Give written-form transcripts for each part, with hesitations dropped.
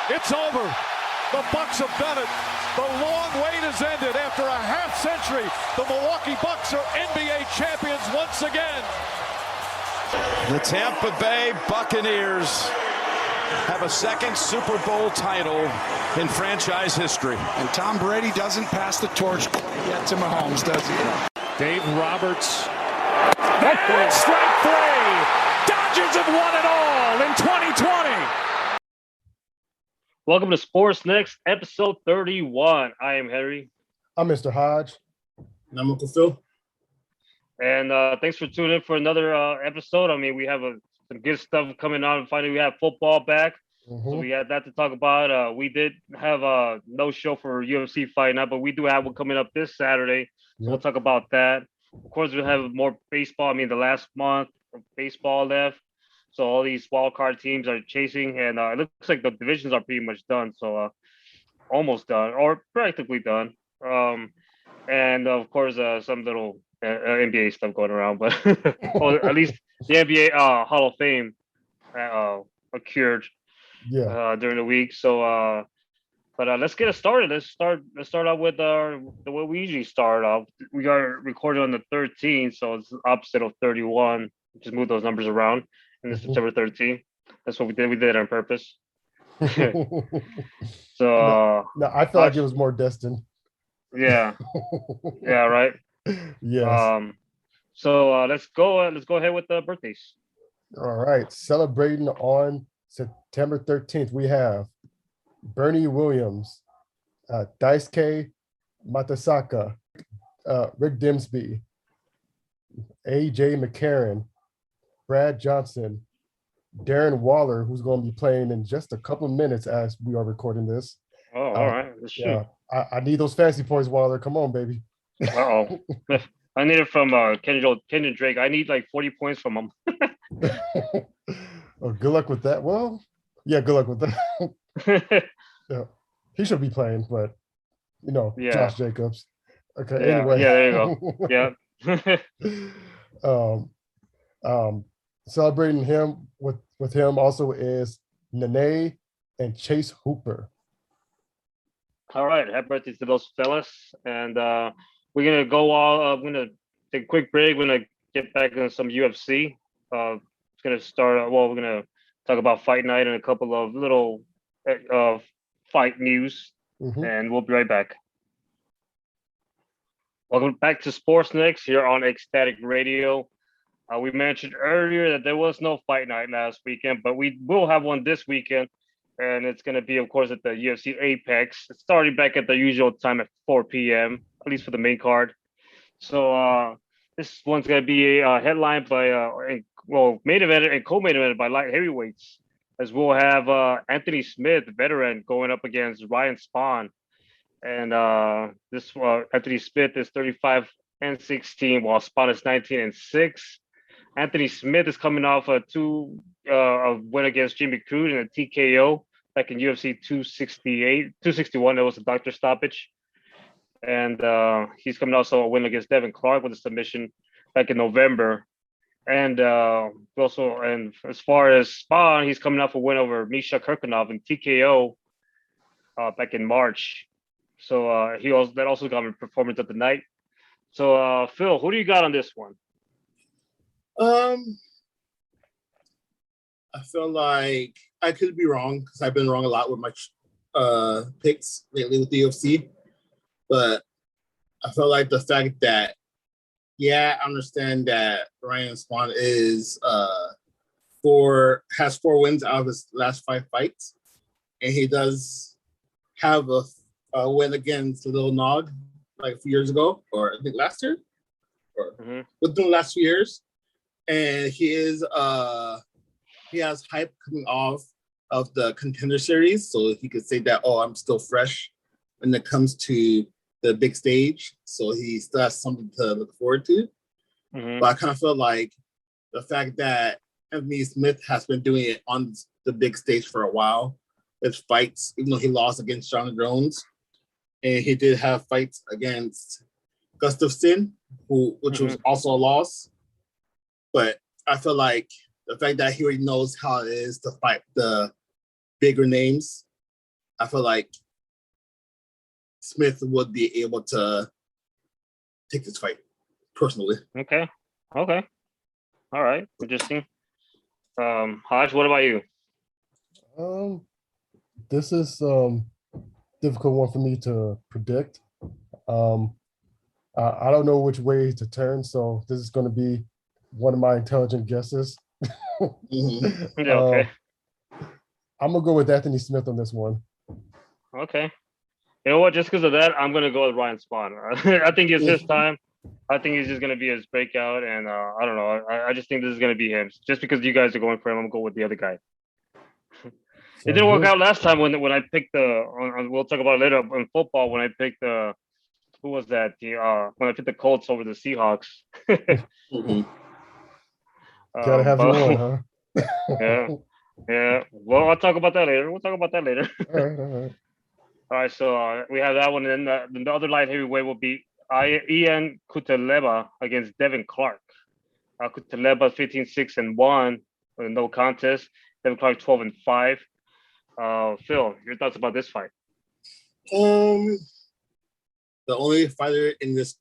It's over. The Bucks have done it. The long wait has ended. After a half century, the Milwaukee Bucks are NBA champions once again. The Tampa Bay Buccaneers have a second Super Bowl title in franchise history. And Tom Brady doesn't pass the torch yet to Mahomes, does he? Dave Roberts. And strike three. Dodgers have won it all in 2020. Welcome to Sports Next, episode 31. I am Harry. I'm Mr. Hodge. And I'm Uncle Phil. And thanks for tuning in for another episode. I mean, we have some good stuff coming on. Finally, we have football back. So we had that to talk about. We did have no show for UFC Fight Night, but we do have one coming up this Saturday. So we'll talk about that. Of course, we'll have more baseball. I mean, the last month of baseball left. So all these wild card teams are chasing, and it looks like the divisions are pretty much done. So almost done, or practically done. And of course, some little NBA stuff going around, but or at least the NBA Hall of Fame occurred during the week. So, but let's get it started. Let's start out with the way we usually start off. We are recording on the 13th, so it's the opposite of 31. Just move those numbers around. And it's September 13th. That's what we did. We did it on purpose. So no, I feel like it was more destined. Yeah. Yeah, right. Yes. So let's go ahead with the birthdays. All right. Celebrating on September 13th, we have Bernie Williams, Daisuke Matasaka, Rick Dimsby, AJ McCarron, Brad Johnson, Darren Waller, who's going to be playing in just a couple of minutes as we are recording this. Oh, all right. Let's shoot. Yeah, I need those fancy points, Waller. Come on, baby. Uh-oh. I need it from Kenyon Drake. I need like 40 points from him. Oh, good luck with that. Well, yeah, good luck with that. Yeah, he should be playing, but Josh Jacobs. Okay, yeah. anyway. Yeah, there you go. Yeah. Celebrating him with him also is Nene and Chase Hooper. All right, happy birthday to those fellas, and we're gonna go all. We're gonna take a quick break. We're gonna get back on some UFC. It's gonna start. Well, we're gonna talk about Fight Night and a couple of little fight news, and we'll be right back. Welcome back to Sports Next here on Ecstatic Radio. We mentioned earlier that there was no Fight Night last weekend, but we will have one this weekend. And it's going to be, of course, at the UFC Apex. It's starting back at the usual time at 4 p.m., at least for the main card. So this one's going to be headlined by, main evented and co-main evented by light heavyweights, as we'll have Anthony Smith, veteran, going up against Ryan Spawn. And this Anthony Smith is 35-16, while Spawn is 19-6. Anthony Smith is coming off a win against Jimmy Crute in a TKO back in UFC 261. That was a doctor stoppage. And he's coming also a win against Devin Clark with a submission back in November. And and as far as Spawn, he's coming off a win over Misha Kirkunov in TKO back in March. So that also got a performance of the night. So Phil, who do you got on this one? I feel like I could be wrong because I've been wrong a lot with my picks lately with the UFC. But I feel like the fact that, I understand that Ryan Spawn is has 4 wins out of his last 5 fights, and he does have a win against Lil Nog like a few years ago, or I think last year, or within the last few years. And he has hype coming off of the Contender Series, so he could say that, I'm still fresh when it comes to the big stage. So he still has something to look forward to. But I kind of feel like the fact that Anthony Smith has been doing it on the big stage for a while, with fights, even though he lost against John Jones, and he did have fights against Gustafsson, which was also a loss. But I feel like the fact that he already knows how it is to fight the bigger names I feel like Smith would be able to take this fight personally. Okay. All right. Interesting. Hodge, what about you? This is difficult one for me to predict. I don't know which way to turn, so this is going to be one of my intelligent guesses. Mhm. Yeah, okay. I'm gonna go with Anthony Smith on this one. Okay. You know what? Just because of that, I'm gonna go with Ryan Spawn. I think it's his time. I think he's just gonna be his breakout, and I don't know. I just think this is gonna be him. Just because you guys are going for him, I'm gonna go with the other guy. It didn't work out last time when I picked we'll talk about it later in football when I picked who was that? When I picked the Colts over the Seahawks. Mhm. Gotta have you on, huh? Yeah. Well, I'll talk about that later. We'll talk about that later. All right. All right, so we have that one, and then the other light heavyweight will be Ian Kutaleba against Devin Clark. Kutaleba 15-6-1, no contest. Devin Clark 12-5. Phil, your thoughts about this fight? The only fighter in this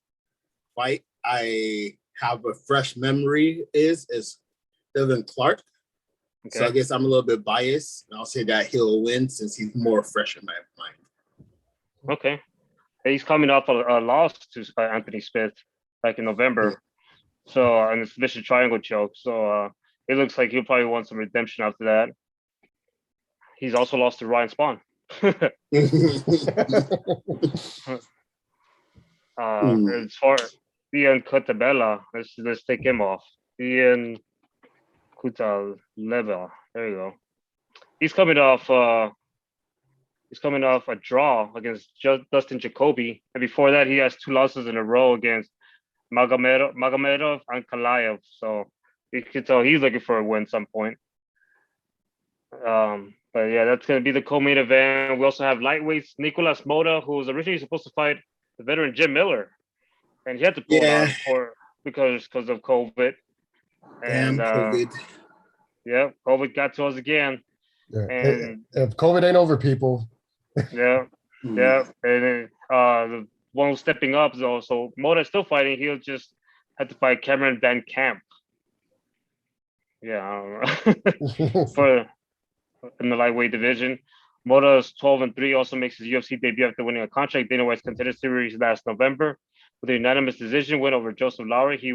fight I have a fresh memory is Devin Clark. Okay. So I guess I'm a little bit biased, and I'll say that he'll win since he's more fresh in my mind. Okay. He's coming off a loss to Anthony Smith back in November. So, and it's vicious triangle choke. So it looks like he'll probably want some redemption after that. He's also lost to Ryan Spawn. As far as Ian Kutaleba, let's take him off. Ian Kutaleba. There you go. He's coming off a draw against Dustin Jacoby, and before that, he has 2 losses in a row against Magomedov and Kalayev. So you can tell he's looking for a win at some point. But yeah, that's going to be the co-main event. We also have lightweights Nicolas Mota, who was originally supposed to fight the veteran Jim Miller, and he had to pull it out because of COVID. Damn, COVID. Yeah, COVID got to us again. Yeah. And if COVID ain't over, people. Yeah. And the one who's stepping up is also Mota still fighting. He'll just have to fight Cameron Van Camp. Yeah, I don't know. For in the lightweight division. Mota is 12-3, also makes his UFC debut after winning a contract Dana White's Contender Series last November with a unanimous decision win over Joseph Lowry. He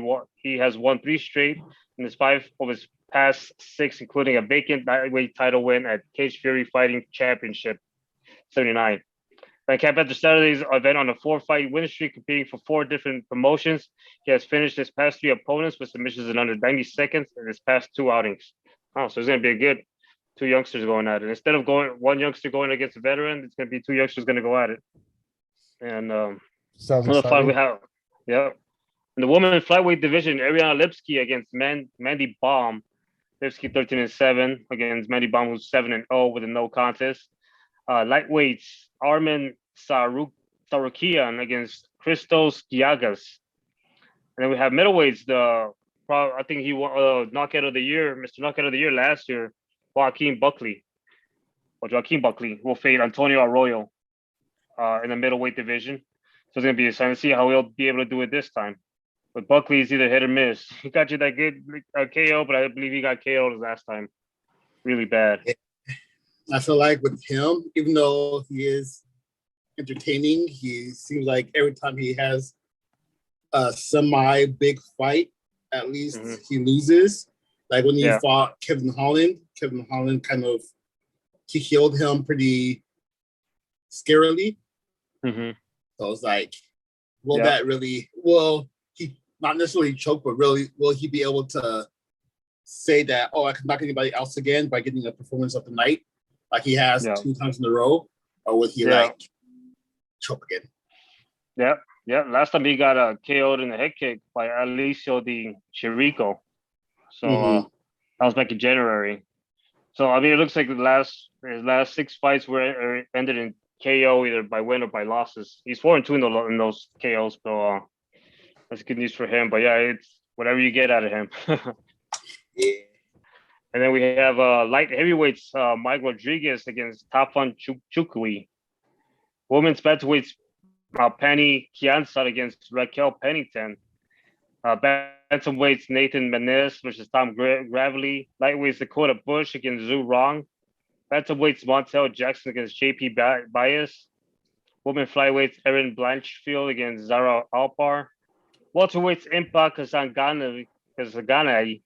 has won 3 straight in his 5 of his past 6, including a vacant lightweight title win at Cage Fury Fighting Championship 79. Van Camp after Saturday's event on a 4-fight win streak, competing for 4 different promotions. He has finished his past 3 opponents with submissions in under 90 seconds in his past 2 outings. Oh, so it's going to be a good 2 youngsters going at it. Instead of one youngster going against a veteran, it's going to be 2 youngsters going to go at it. And Sounds another fight exciting. we have, in the women's flyweight division, Ariana Lipsky against Mandy Baum. Lipsky 13-7 against Mandy Baum, who's 7-0 with a no contest. Lightweights, Armin Sarukian against Christos Giagas. And then we have middleweights, I think he won knockout of the year, Mr. Knockout of the Year last year, Joaquin Buckley will fade Antonio Arroyo in the middleweight division. So it's going to be exciting to see how he'll be able to do it this time. But Buckley is either hit or miss. He got you that good KO, but I believe he got KO'd last time. Really bad. I feel like with him, even though he is entertaining, he seems like every time he has a semi-big fight, at least he loses. Like when he fought Kevin Holland kind of, he killed him pretty scarily. Mm-hmm. So it's like, he not necessarily choke, but really, will he be able to say that, I can knock anybody else again by getting a performance of the night, like he has 2 times in a row, or would he choke again? Yeah. Last time he got KO'd in the head kick by Alicio Di Chirico. So that was back in January. So I mean, it looks like his last 6 fights were ended in KO either by win or by losses. He's 4-2 in those KOs, so that's good news for him. But yeah, it's whatever you get out of him. Yeah. And then we have light heavyweights Mike Rodriguez against Tafan Chukwi. Women's bantamweights Penny Kiansat against Raquel Pennington. Bantamweights Nathan Menez versus Tom Gravely. Lightweights Dakota Bush against Zhu Rong. Bantamweights Montel Jackson against JP Bias. Women flyweights Erin Blanchfield against Zara Alpar. Welterweights Impa Kazagana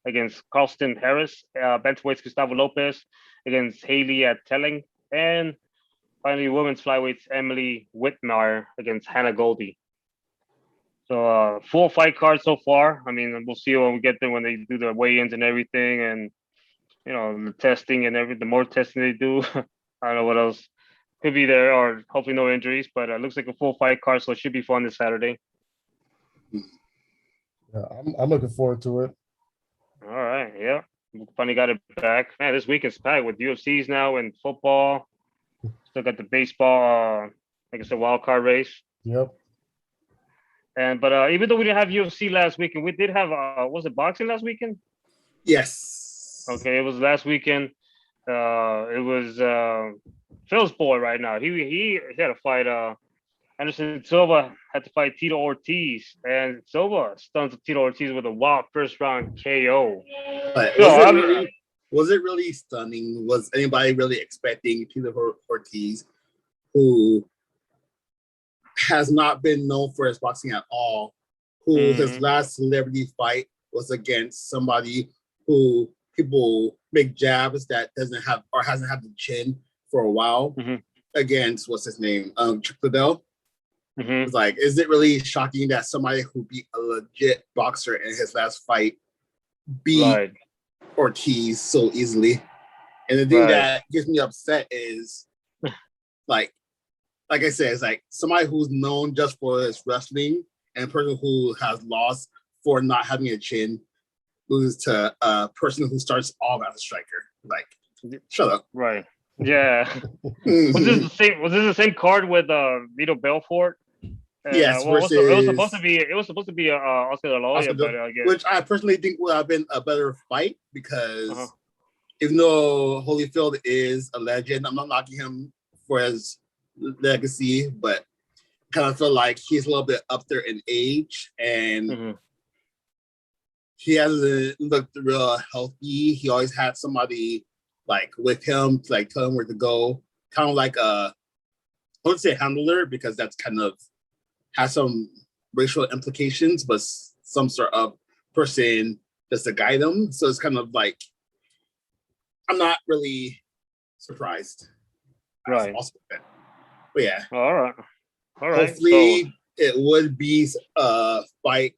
against Carlston Harris. Bantamweights Gustavo Lopez against Haley Telling. And finally, women's flyweights Emily Whitmire against Hannah Goldie. So full fight card so far. I mean, we'll see when we get there when they do the weigh-ins and everything, and the testing and everything. The more testing they do, I don't know what else could be there, or hopefully no injuries. But it looks like a full fight card, so it should be fun this Saturday. Yeah, I'm looking forward to it. All right, yeah, finally got it back. Man, this week is packed with UFCs now and football. Still got the baseball, like I said, wild card race. Yep. But even though we didn't have UFC last weekend, we did have was it boxing last weekend? Yes. Okay, it was last weekend. It was Phil's boy right now. He had to fight Anderson Silva had to fight Tito Ortiz, and Silva stuns Tito Ortiz with a wild first round KO. But was it really stunning? Was anybody really expecting Tito Ortiz, who has not been known for his boxing at all, who his last celebrity fight was against somebody who people make jabs that doesn't have or hasn't had the chin for a while, against what's his name, Chuck Liddell. It's like, is it really shocking that somebody who beat a legit boxer in his last fight beat Ortiz so easily? And the thing that gets me upset is like I said, it's like somebody who's known just for his wrestling and a person who has lost for not having a chin loses to a person who starts off as a striker. Like, shut up. Right. Yeah. Was this the same card with Vito Belfort? Yes, versus it was supposed to be Oscar De La Hoya, but I guess, which I personally think would have been a better fight because even though Holyfield is a legend, I'm not knocking him for his legacy, but kind of feel like he's a little bit up there in age and he hasn't looked real healthy. He always had somebody like with him to like tell him where to go, kind of like I wouldn't say handler because that's kind of has some racial implications, but some sort of person just to guide them. So it's kind of like, I'm not really surprised. Right. But yeah. All right. Hopefully it would be a fight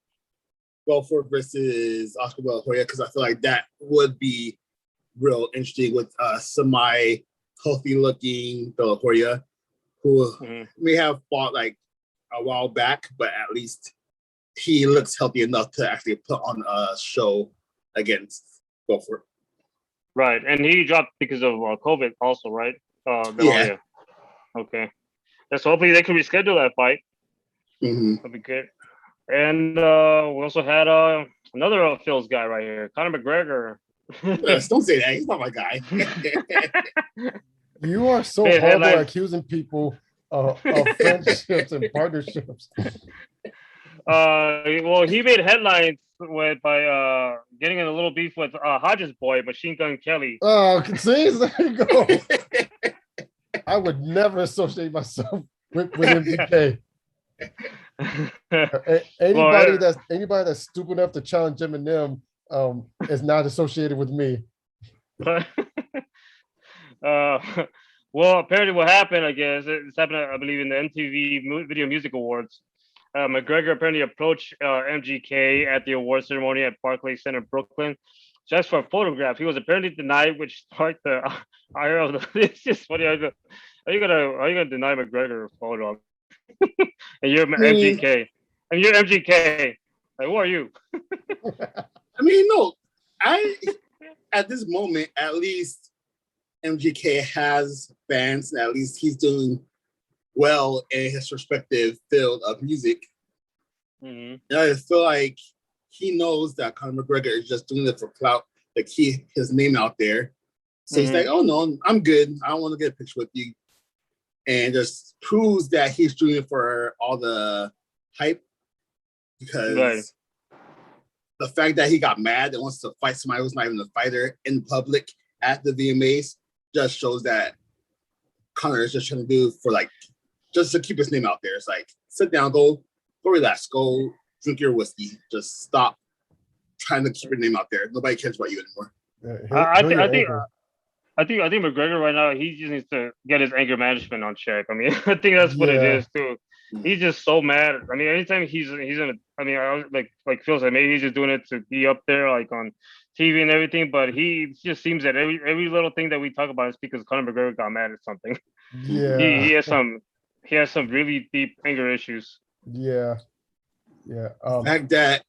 Belfort versus Oscar De La Hoya, because I feel like that would be real interesting with semi-healthy looking De La Hoya, who may have fought like a while back, but at least he looks healthy enough to actually put on a show against Belfort. Right, and he dropped because of COVID also, right? Yeah. Okay. Yeah, so hopefully they can reschedule that fight. That'd be good. And we also had another Phil's guy right here, Conor McGregor. Yes, don't say that. He's not my guy. You are so horrible at accusing people of friendships and partnerships. Well, he made headlines by getting in a little beef with Hodges' boy, Machine Gun Kelly. Oh, see, there you go. I would never associate myself with MGK. Anybody that's stupid enough to challenge Eminem is not associated with me. Well, apparently what happened, I guess, it's happened, I believe, in the MTV Video Music Awards. McGregor apparently approached MGK at the award ceremony at Barclays Center, Brooklyn, just for a photograph. He was apparently denied, which sparked the ire of the. It's just funny. Are you gonna deny McGregor a photo? And you're MGK. And you're MGK. Like, who are you? I mean, no. At this moment, at least MGK has fans, and at least he's doing well in his respective field of music. And I feel like he knows that Conor McGregor is just doing it for clout like his name out there. So he's like, oh no, I'm good. I don't want to get a picture with you. And just proves that he's doing it for all the hype, because the fact that he got mad and wants to fight somebody who's not even a fighter in public at the VMAs just shows that Conor is just trying to do for like, just to keep his name out there. It's like, sit down, go relax, go drink your whiskey. Just stop trying to keep your name out there. Nobody cares about you anymore. I think McGregor right now, he just needs to get his anger management on check. I mean, I think that's what it is too. He's just so mad. I mean, anytime he's in a, I mean, I was like Phil said, maybe he's just doing it to be up there like on TV and everything, but he just seems that every little thing that we talk about is because Conor McGregor got mad at something. Yeah. he has some really deep anger issues. Yeah. The fact that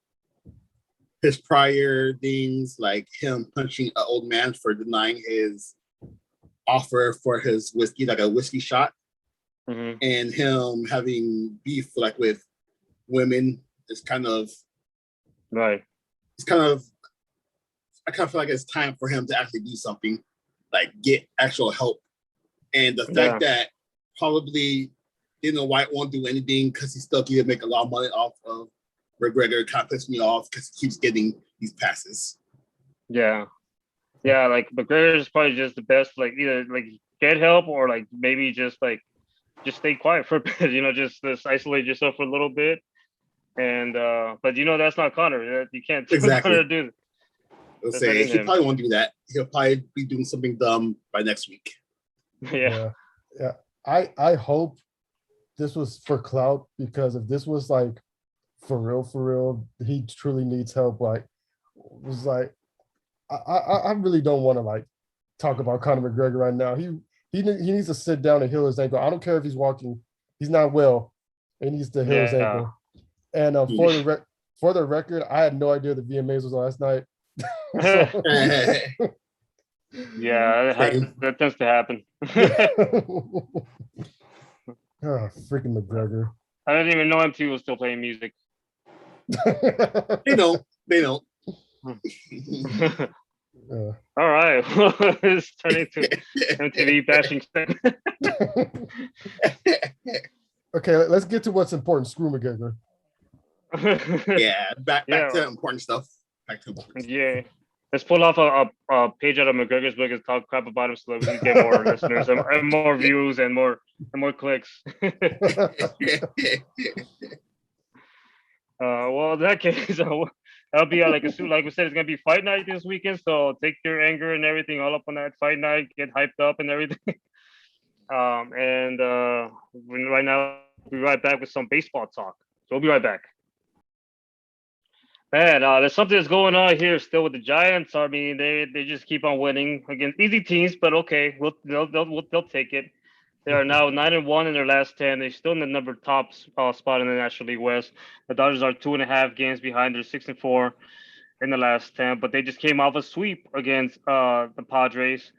his prior things, like him punching an old man for denying his offer for his whiskey, like a whiskey shot, and him having beef like with women, is kind of right. It's kind of, I kind of feel like it's time for him to actually do something, like get actual help. And the fact that probably Dana White won't do anything because he's still going to make a lot of money off of McGregor kind of pisses me off because he keeps getting these passes. Yeah, like McGregor is probably just the best. Like either like get help or like maybe just stay quiet for a bit. Just isolate yourself for a little bit. And but that's not Conor. You can't Conor do that. I'll say he probably won't do that. He'll probably be doing something dumb by next week. Yeah. I hope this was for clout, because if this was like for real, he truly needs help. Like, was like, I really don't want to like talk about Conor McGregor right now. He needs to sit down and heal his ankle. I don't care if he's walking; he's not well. He needs to heal his ankle. And for the record, I had no idea the VMAs was last night. That tends to happen. Oh, freaking McGregor! I didn't even know MTV was still playing music. They don't. All right, it's turning to MTV bashing. Okay, let's get to what's important. Screw McGregor. Back to important stuff. Yeah, let's pull off a page out of McGregor's book and talk crap about him so that we can get more listeners and more views and more clicks. Well, in that case, that'll be like we said, it's gonna be fight night this weekend. So take your anger and everything all up on that fight night, get hyped up and everything. Right now we'll be right back with some baseball talk. So we'll be right back. Man, there's something that's going on here still with the Giants. I mean, they just keep on winning against easy teams, but okay, they'll take it. They are now 9-1 in their last 10. They're still in the top spot in the National League West. The Dodgers are 2.5 games behind. They're 6-4 in the last 10, but they just came off a sweep against the Padres.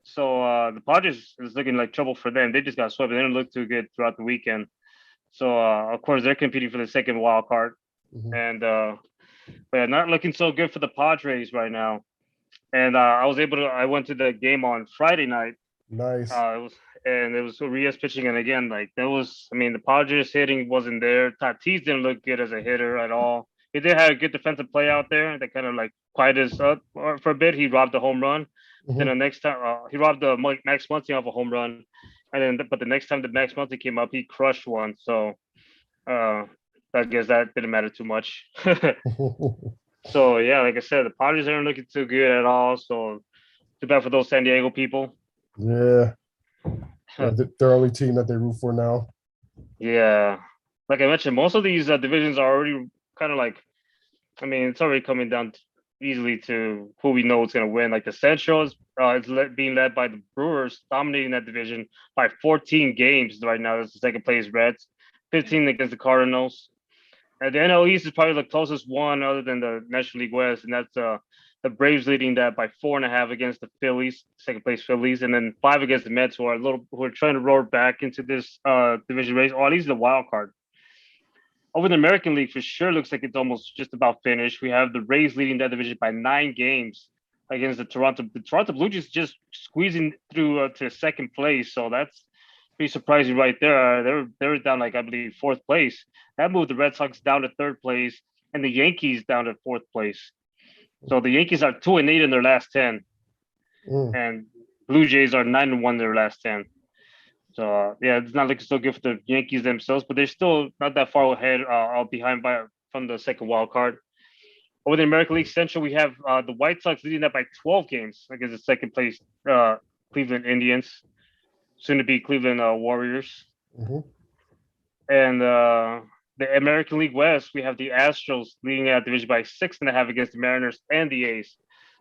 So the Padres is looking like trouble for them. They just got swept. They didn't look too good throughout the weekend. So of course they're competing for the second wild card, and but not looking so good for the Padres right now. And I went to the game on Friday night. Nice. It was Urias pitching, and again, the Padres hitting wasn't there. Tatis didn't look good as a hitter at all. He did have a good defensive play out there that kind of like quieted us up for a bit. He robbed a home run. Then the next time he robbed the Max Muncy off a home run, but the next time the Max Muncy came up, he crushed one. So I guess that didn't matter too much. So yeah, like I said, the Padres aren't looking too good at all. So too bad for those San Diego people. Yeah. Their only team that they root for now. Yeah, like I mentioned, most of these divisions are already kind of like, it's already coming down easily to who we know is going to win. Like the Central is being led by the Brewers, dominating that division by 14 games right now. That's the second place Reds, 15 against the Cardinals. And the NL East is probably the closest one other than the National League West, and that's the Braves leading that by 4.5 against the Phillies, second place Phillies, and then 5 against the Mets, who are trying to roar back into this division race, or at least the wild card. Over the American League, for sure, looks like it's almost just about finished. We have the Rays leading that division by 9 games, against the Toronto. The Toronto Blue Jays just squeezing through to second place, so that's pretty surprising right there. They were down like I believe fourth place. That moved the Red Sox down to third place and the Yankees down to fourth place. So the Yankees are 2-8 in their last 10, and Blue Jays are 9-1 in their last 10. So yeah, it's not looking so good for the Yankees themselves, but they're still not that far ahead, behind from the second wild card. Over the American League Central, we have the White Sox leading that by 12 games against the second place Cleveland Indians, soon to be Cleveland Warriors. And the American League West, we have the Astros leading that division by 6.5 against the Mariners and the A's.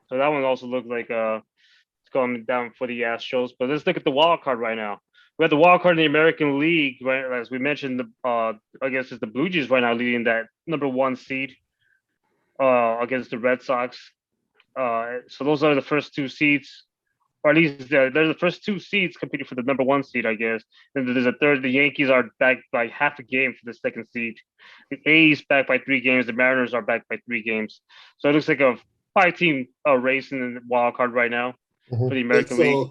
So that one also looks like it's going down for the Astros. But let's look at the wild card right now. We have the wild card in the American League, right? As we mentioned, I guess it's the Blue Jays right now leading that number 1 seed against the Red Sox. So those are the first 2 seeds, or at least they're the first 2 seeds competing for the number 1 seed, I guess. And there's a third. The Yankees are back by half a game for the second seed. The A's back by 3 games. The Mariners are back by 3 games. So it looks like a 5-team race in the wild card right now for the American League.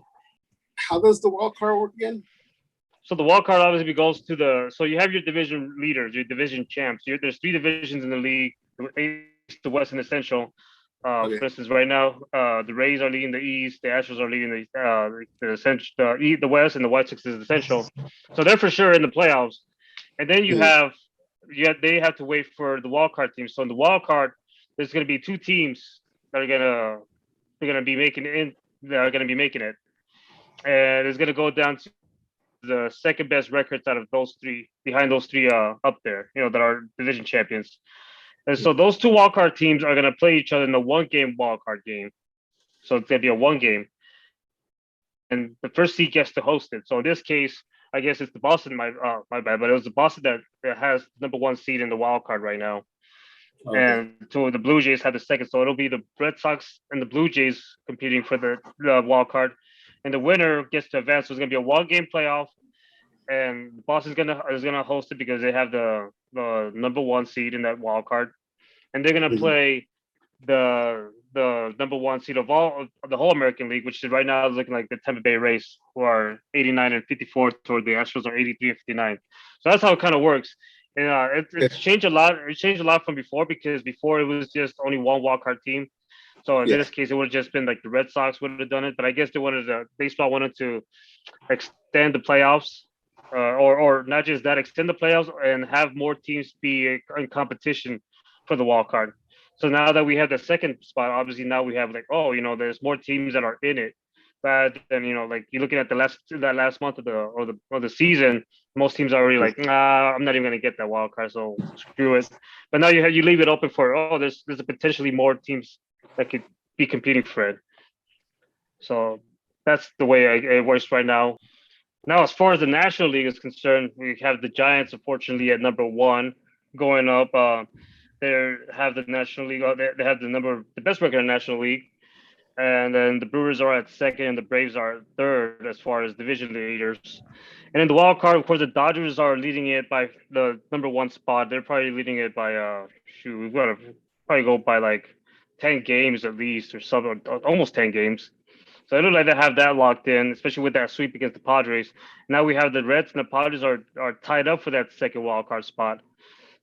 How does the wild card work again? So the wild card obviously goes to so you have your division leaders, your division champs. There's 3 divisions in the league: the East, the West, and the Central. For instance, right now, the Rays are leading the East, the Astros are leading the West, and the White Sox is the Central. So they're for sure in the playoffs. And then they have to wait for the wild card team. So in the wild card, there's going to be 2 teams that are gonna be making it. And it's gonna go down to the second best records out of those 3, behind those 3 up there, that are division champions. And so those 2 wildcard teams are going to play each other in a 1-game wildcard game. So it's going to be a 1 game. And the first seed gets to host it. So in this case, I guess it's the Boston, my bad, but it was the Boston that has number 1 seed in the wildcard right now. And so the Blue Jays have the second. So it'll be the Red Sox and the Blue Jays competing for the wildcard. And the winner gets to advance. So it's going to be a 1-game playoff. And Boston's is gonna host it because they have the number 1 seed in that wild card, and they're gonna play the number 1 seed of the whole American League, which is right now looking like the Tampa Bay Rays, who are 89 and 54, toward the Astros are 83 and 59. So that's how it kind of works. And it's changed a lot. It changed a lot from before, because before it was just only 1 wild card team. So in this case, it would have just been like the Red Sox would have done it. But I guess baseball wanted to extend the playoffs. Or not just that, extend the playoffs and have more teams be in competition for the wild card. So now that we have the second spot, obviously now we have there's more teams that are in it. But then like you're looking at that last month of the season, most teams are already like, nah, I'm not even gonna get that wild card, so screw it. But now you leave it open for there's potentially more teams that could be competing for it. So that's the way it works right now. Now, as far as the National League is concerned, we have the Giants, unfortunately, at number 1, going up. They have the National League. They have the best record in the National League, and then the Brewers are at second, and the Braves are third as far as division leaders. And in the wild card, of course, the Dodgers are leading it by the number 1 spot. They're probably leading it by we've got to probably go by like 10 games at least, or something, almost 10 games. So it looks like they have that locked in, especially with that sweep against the Padres. Now we have the Reds and the Padres are tied up for that second wild card spot.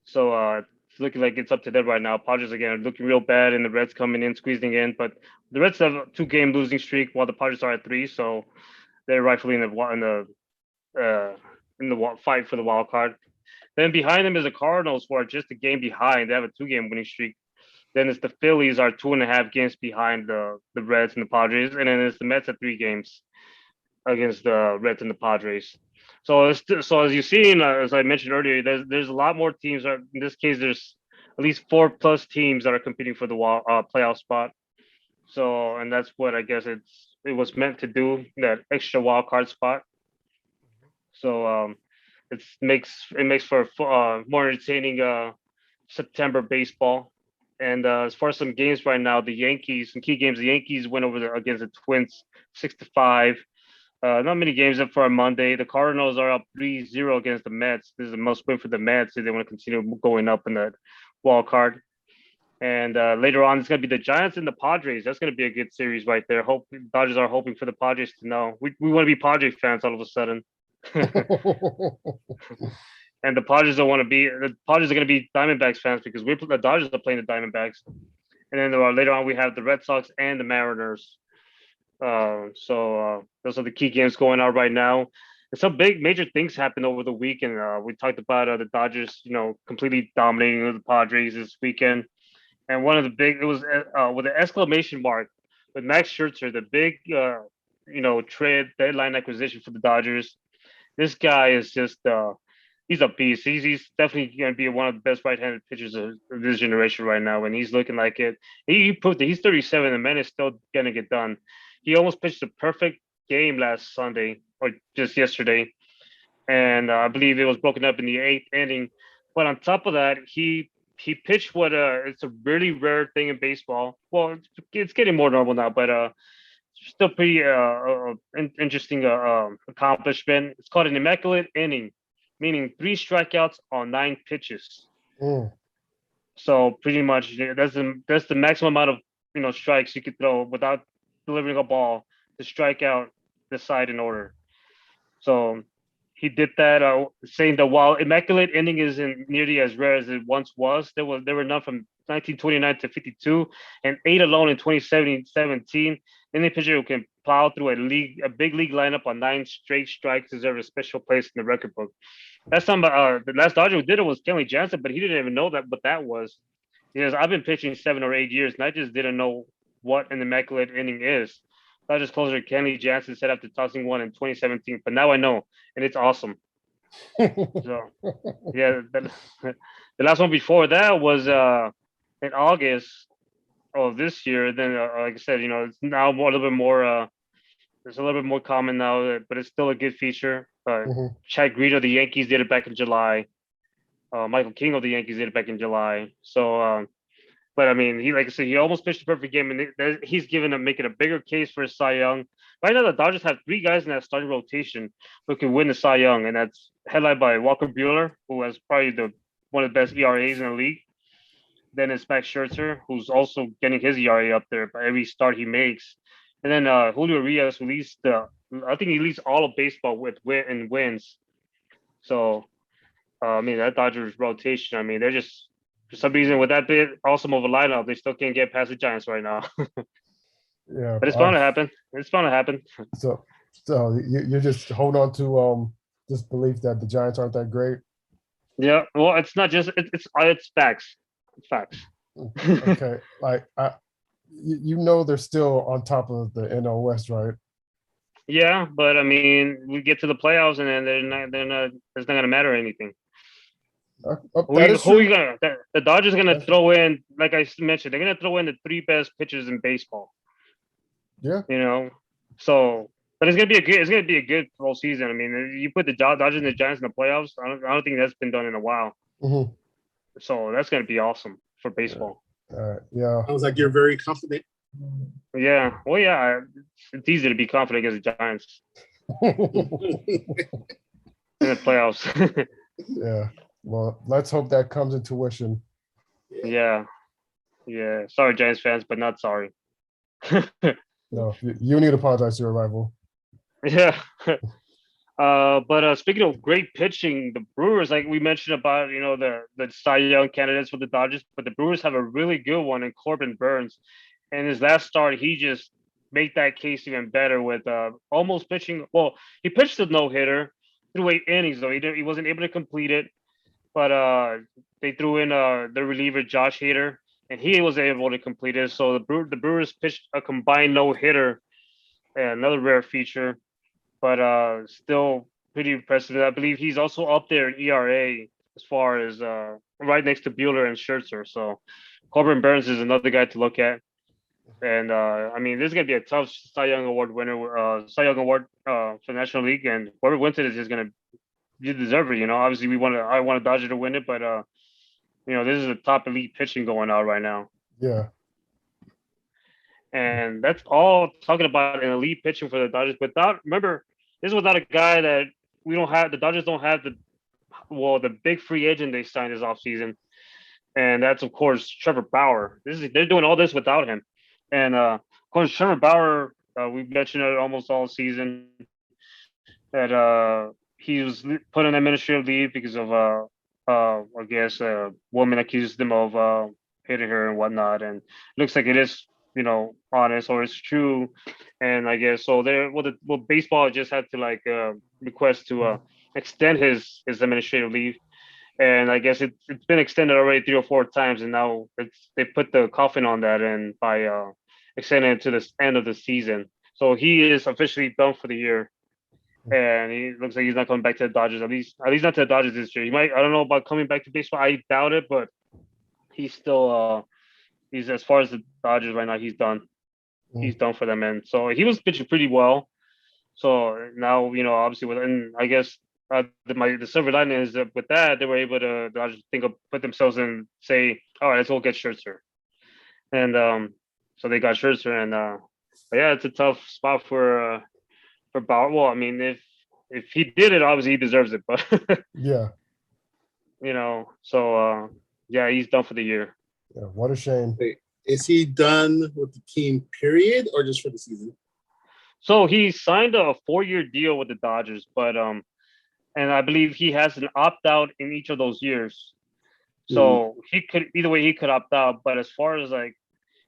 So it's looking like it's up to them right now. Padres again are looking real bad, and the Reds coming in, squeezing in. But the Reds have a 2-game losing streak, while the Padres are at 3. So they're rightfully in the fight for the wild card. Then behind them is the Cardinals, who are just a game behind. They have a 2-game winning streak. Then it's the Phillies are 2.5 games behind the Reds and the Padres, and then it's the Mets at 3 games against the Reds and the Padres. So as you see, as I mentioned earlier, there's a lot more teams. In this case, there's at least 4+ teams that are competing for the playoff spot. So, and that's what I guess it was meant to do, that extra wild card spot. So it makes for more entertaining September baseball. And as far as some games right now, some key games, the Yankees went against the Twins 6-5. Not many games up for a Monday. The Cardinals are up 3-0 against the Mets. This is a must win for the Mets if they want to continue going up in that wild card. And later on, it's going to be the Giants and the Padres. That's going to be a good series right there. Dodgers are hoping for the Padres to know. We want to be Padres fans all of a sudden. And the Padres are going to be Diamondbacks fans because the Dodgers are playing the Diamondbacks. And then later on, we have the Red Sox and the Mariners. So those are the key games going on right now. And some big major things happened over the weekend. We talked about the Dodgers, completely dominating the Padres this weekend. And one of the big, it was with an exclamation mark with Max Scherzer, the big, trade deadline acquisition for the Dodgers. This guy is just, he's a beast. He's definitely going to be one of the best right-handed pitchers of this generation right now. And he's looking like it. He proved that he's 37 and the man is still going to get done. He almost pitched a perfect game last Sunday or just yesterday. And I believe it was broken up in the 8th inning. But on top of that, he pitched what it's a really rare thing in baseball. Well, it's getting more normal now, but still pretty interesting accomplishment. It's called an immaculate inning, meaning 3 strikeouts on 9 pitches. So pretty much that's the maximum amount of strikes you could throw without delivering a ball to strike out the side in order. So he did that, saying that while immaculate inning isn't nearly as rare as it once was, there were none from 1929 to 52, and 8 alone in 2017. Any pitcher who can plow through a big league lineup on 9 straight strikes deserves a special place in the record book. Last time, the last Dodger who did it was Kenley Jansen, but he didn't even know what that was. Because I've been pitching 7 or 8 years, and I just didn't know what an immaculate inning is. Dodgers closer Kenley Jansen set up the tossing one in 2017, but now I know, and it's awesome. So, yeah, the last one before that was in August of this year. Then, like I said, it's now a little bit more. It's a little bit more common now, but it's still a good feature. Chad Green of the Yankees did it back in July. Michael King of the Yankees did it back in July. So, but I mean, he almost pitched a perfect game, and he's making a bigger case for Cy Young. Right now, the Dodgers have 3 guys in that starting rotation who can win the Cy Young, and that's headlined by Walker Buehler, who has probably one of the best ERAs in the league. Then it's Max Scherzer, who's also getting his ERA up there by every start he makes. And then Julio Urias, who I think he leads all of baseball with wins. So, that Dodgers rotation, they're just, for some reason, with that bit awesome of a lineup, they still can't get past the Giants right now. Yeah, but it's bound to happen. It's bound to happen. So you're just holding on to this belief that the Giants aren't that great. Yeah, well, it's not just it's facts. It's facts. Okay, they're still on top of the NL West, right? Yeah, but we get to the playoffs and then it's not gonna matter anything. The Dodgers are gonna throw in, like I mentioned, they're gonna throw in the 3 best pitchers in baseball. Yeah. So, but it's gonna be a good full season. You put the Dodgers and the Giants in the playoffs. I don't think that's been done in a while. Mm-hmm. So that's gonna be awesome for baseball. Yeah. I was like, you're very confident. Yeah. Well, yeah. It's easy to be confident against the Giants in the playoffs. Yeah. Well, let's hope that comes into fruition. Yeah. Sorry, Giants fans, but not sorry. No, you need to apologize to your rival. Yeah. But speaking of great pitching, the Brewers, like we mentioned about, the Cy Young candidates for the Dodgers, but the Brewers have a really good one in Corbin Burns. And his last start, he just made that case even better with almost pitching. Well, he pitched a no-hitter through 8 innings, though. He wasn't able to complete it. But they threw in the reliever, Josh Hader, and he was able to complete it. So the Brewers pitched a combined no-hitter, another rare feature, but still pretty impressive. I believe he's also up there in ERA as far as right next to Buehler and Scherzer. So Corbin Burns is another guy to look at. And this is gonna be a tough Cy Young Award winner, Cy Young Award for the National League, and whoever wins it is just gonna deserve it. Obviously I want a Dodger to win it, but this is the top elite pitching going on right now. Yeah. And that's all talking about an elite pitching for the Dodgers. Remember, this is without a guy that the Dodgers don't have the big free agent they signed this offseason. and that's of course Trevor Bauer. They're doing all this without him, and of course Trevor Bauer. We've mentioned it almost all season that he was put on administrative leave because of I guess a woman accused him of hitting her and whatnot, and looks like it is honest or it's true, and I guess so. Baseball just had to like request to extend his administrative leave, and I guess it's been extended already 3 or 4 times, and now they put the coffin on that and by extending it to the end of the season. So he is officially done for the year, and he looks like he's not coming back to the Dodgers. At least not to the Dodgers this year. He might. I don't know about coming back to baseball. I doubt it, but he's still he's as far as the Dodgers right now. He's done. He's done for them, and so he was pitching pretty well. So now obviously and I guess the silver lining is that with that they were able to the Dodgers put themselves in say, all right, let's go get Scherzer, and so they got Scherzer, and but yeah, it's a tough spot for Bauer. Well, I mean, if he did it, obviously he deserves it, but Yeah. So yeah, he's done for the year. Yeah. What a shame. Wait, is he done with the team, period, or just for the season? So he signed a 4-year deal with the Dodgers, but and I believe he has an opt out in each of those years. So he could either way he could opt out. But as far as like,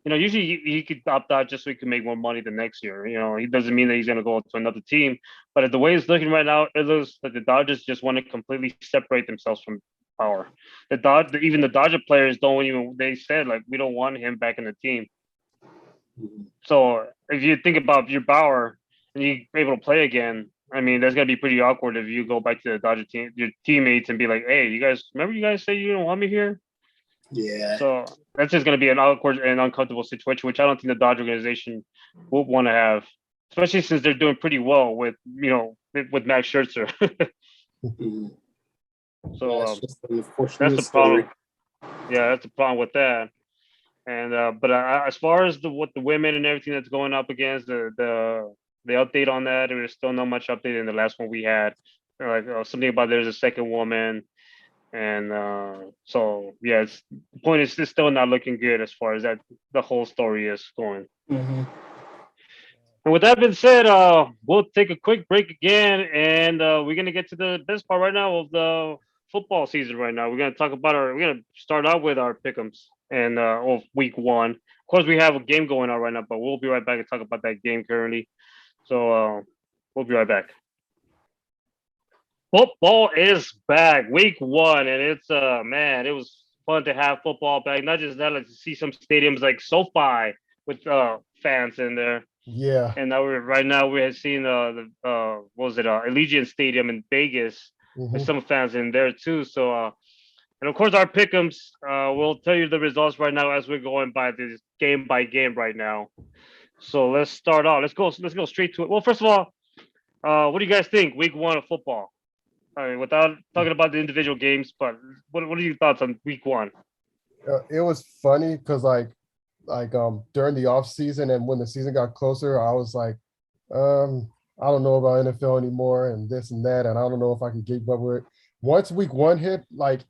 usually he could opt out just so he can make more money the next year. He doesn't mean that he's gonna go to another team. But the way it's looking right now, it looks like the Dodgers just want to completely separate themselves from Power. Even the Dodger players don't even. They said like we don't want him back in the team. So if you think about your Bauer and you're able to play again, I mean that's gonna be pretty awkward if you go back to the Dodger team, your teammates, and be like, "Hey, you guys say you don't want me here?" Yeah. So that's just gonna be an awkward and uncomfortable situation, which I don't think the Dodger organization would want to have, especially since they're doing pretty well with Max Scherzer. So that's the problem. Yeah, that's the problem with that. And but as far as what the women and everything that's going up against the update on that, there was still not much update in the last one we had. Like something about there's a second woman, and so yeah, the point is it's still not looking good as far as that the whole story is going. And with that being said, we'll take a quick break again, and we're gonna get to the best part right now of the football season. Right now, we're gonna start out with our pick'ems and of week 1. Of course, we have a game going on right now, but we'll be right back and talk about that game currently. So we'll be right back. Football is back, week 1, and it's man, it was fun to have football back. Not just that, like to see some stadiums like SoFi with fans in there. Yeah. And now we have seen Allegiant Stadium in Vegas with some fans in there too. So and of course our pick'ems, we'll tell you the results right now as we're going by this game by game right now. So let's start off. Let's go straight to it. Well, first of all, what do you guys think? Week 1 of football. I mean, without talking about the individual games, but what are your thoughts on week 1? It was funny because like during the off season and when the season got closer, I was like, I don't know about NFL anymore and this and that, and I don't know if I can keep up with it. Once week 1 hit, like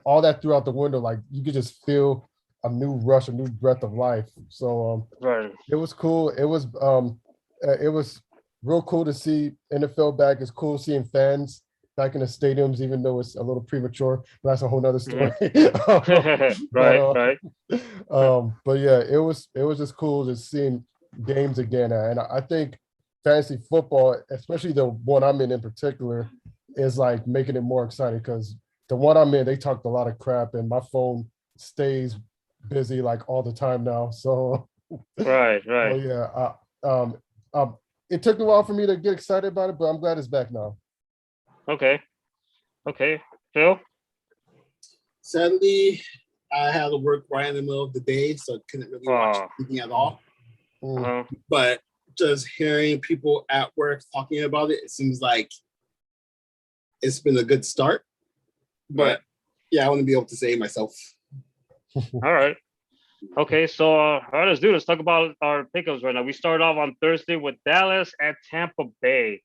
all that throughout the window, like you could just feel a new rush, a new breath of life. So right. It was cool. It was real cool to see NFL back. It's cool seeing fans back in the stadiums, even though it's a little premature. But that's a whole nother story. Right. But yeah, it was just cool to seeing games again. And I think fantasy football, especially the one I'm in particular, is like making it more exciting because the one I'm in, they talked a lot of crap and my phone stays busy like all the time now. So right. So yeah, it took a while for me to get excited about it, but I'm glad it's back now. Okay, Phil? Sadly, I had to work right in the middle of the day, so I couldn't really watch anything at all. But just hearing people at work talking about it, it seems like it's been a good start. But yeah, I want to be able to say it myself. All right. Okay, so all right, let's talk about our pickups right now. We start off on Thursday with Dallas at Tampa Bay.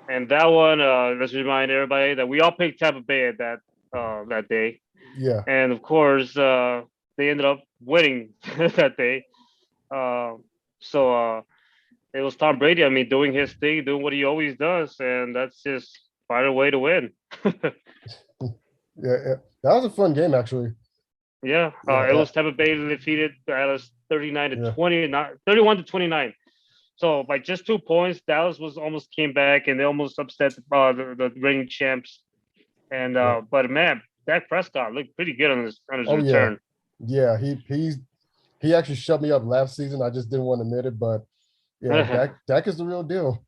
And that one, let's remind everybody that we all picked Tampa Bay at that day. Yeah. And of course, they ended up winning that day. So it was Tom Brady. I mean, doing his thing, doing what he always does, and that's just find a way to win. Yeah. That was a fun game, actually. Yeah, Yeah. it was Tampa Bay that defeated Dallas 39 to Yeah. 20, not 31 to 29. So by just 2 points, Dallas was almost came back and they almost upset the reigning champs. And Yeah. but man, Dak Prescott looked pretty good on his Oh, yeah. return. Yeah. He actually shut me up last season. I just didn't want to admit it, but yeah, Dak is the real deal.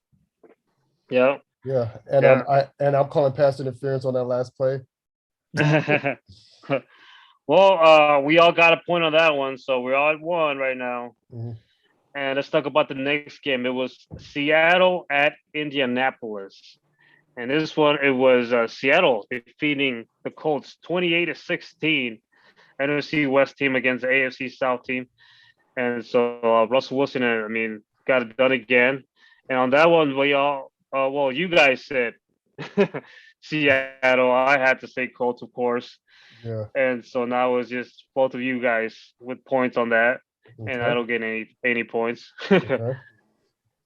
Yeah. Yeah. And I'm calling pass interference on that last play. Well, we all got a point on that one, so we're all at one right now. Mhm. And let's talk about the next game. It was Seattle at Indianapolis. And this one, it was Seattle defeating the Colts 28 to 16. NFC West team against the AFC South team. And so Russell Wilson, I mean, got it done again. And on that one, you guys said Seattle. I had to say Colts, of course. Yeah. And so now it's just both of you guys with points on that. And I Okay. don't get any points. Okay.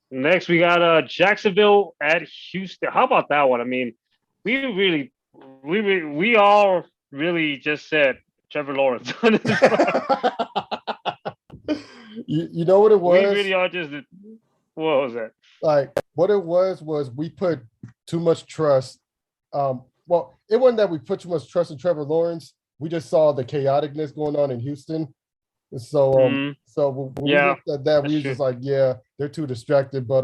Next, we got Jacksonville at Houston. How about that one? I mean, we all really just said Trevor Lawrence. You know what it was? We really are just. What was that? Like what it was we put too much trust. Well, it wasn't that we put too much trust in Trevor Lawrence. We just saw the chaoticness going on in Houston. And so so when we looked at that, we was just like, yeah, they're too distracted. But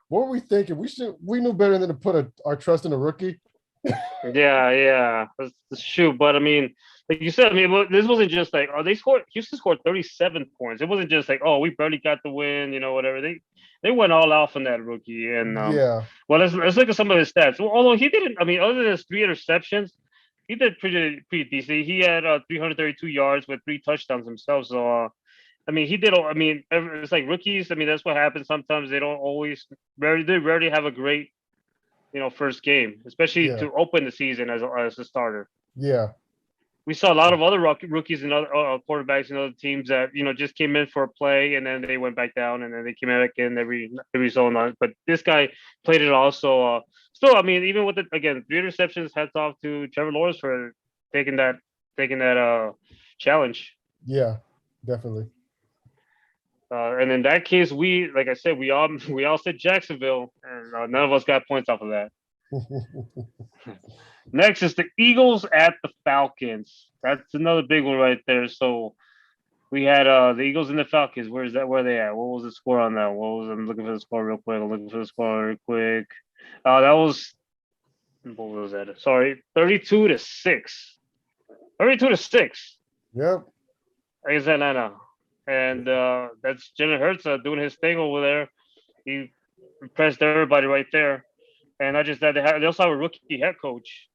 what were we thinking? We knew better than to put our trust in a rookie. Yeah. That's true. But I mean, like you said, I mean, this wasn't just like, Houston scored 37 points. It wasn't just like, oh, we barely got the win, whatever. They went all out on that rookie. And Yeah. well, let's look at some of his stats. Well, although he didn't, I mean, other than his 3 interceptions, he did pretty decent. He had 332 yards with 3 touchdowns himself. So I mean, he did. I mean, it's like rookies. I mean, that's what happens. Sometimes they don't always rarely have a great, first game, especially Yeah. to open the season as a starter. Yeah. We saw a lot of other rookies and other quarterbacks and other teams that just came in for a play and then they went back down and then they came back in every so on. But this guy played it all. So still, I mean, even with 3 interceptions, hats off to Trevor Lawrence for taking that challenge. Yeah. Definitely. And in that case, like I said, we all said Jacksonville, and none of us got points off of that. Next is the Eagles at the Falcons. That's another big one right there. So we had the Eagles and the Falcons. Where are they at? What was the score on that? I'm looking for the score real quick. That was, what was that? Sorry, 32 to 6. 32 to 6. Yep. Against Atlanta. And that's Jalen Hurts doing his thing over there. He impressed everybody right there. And not just that, they also have a rookie head coach.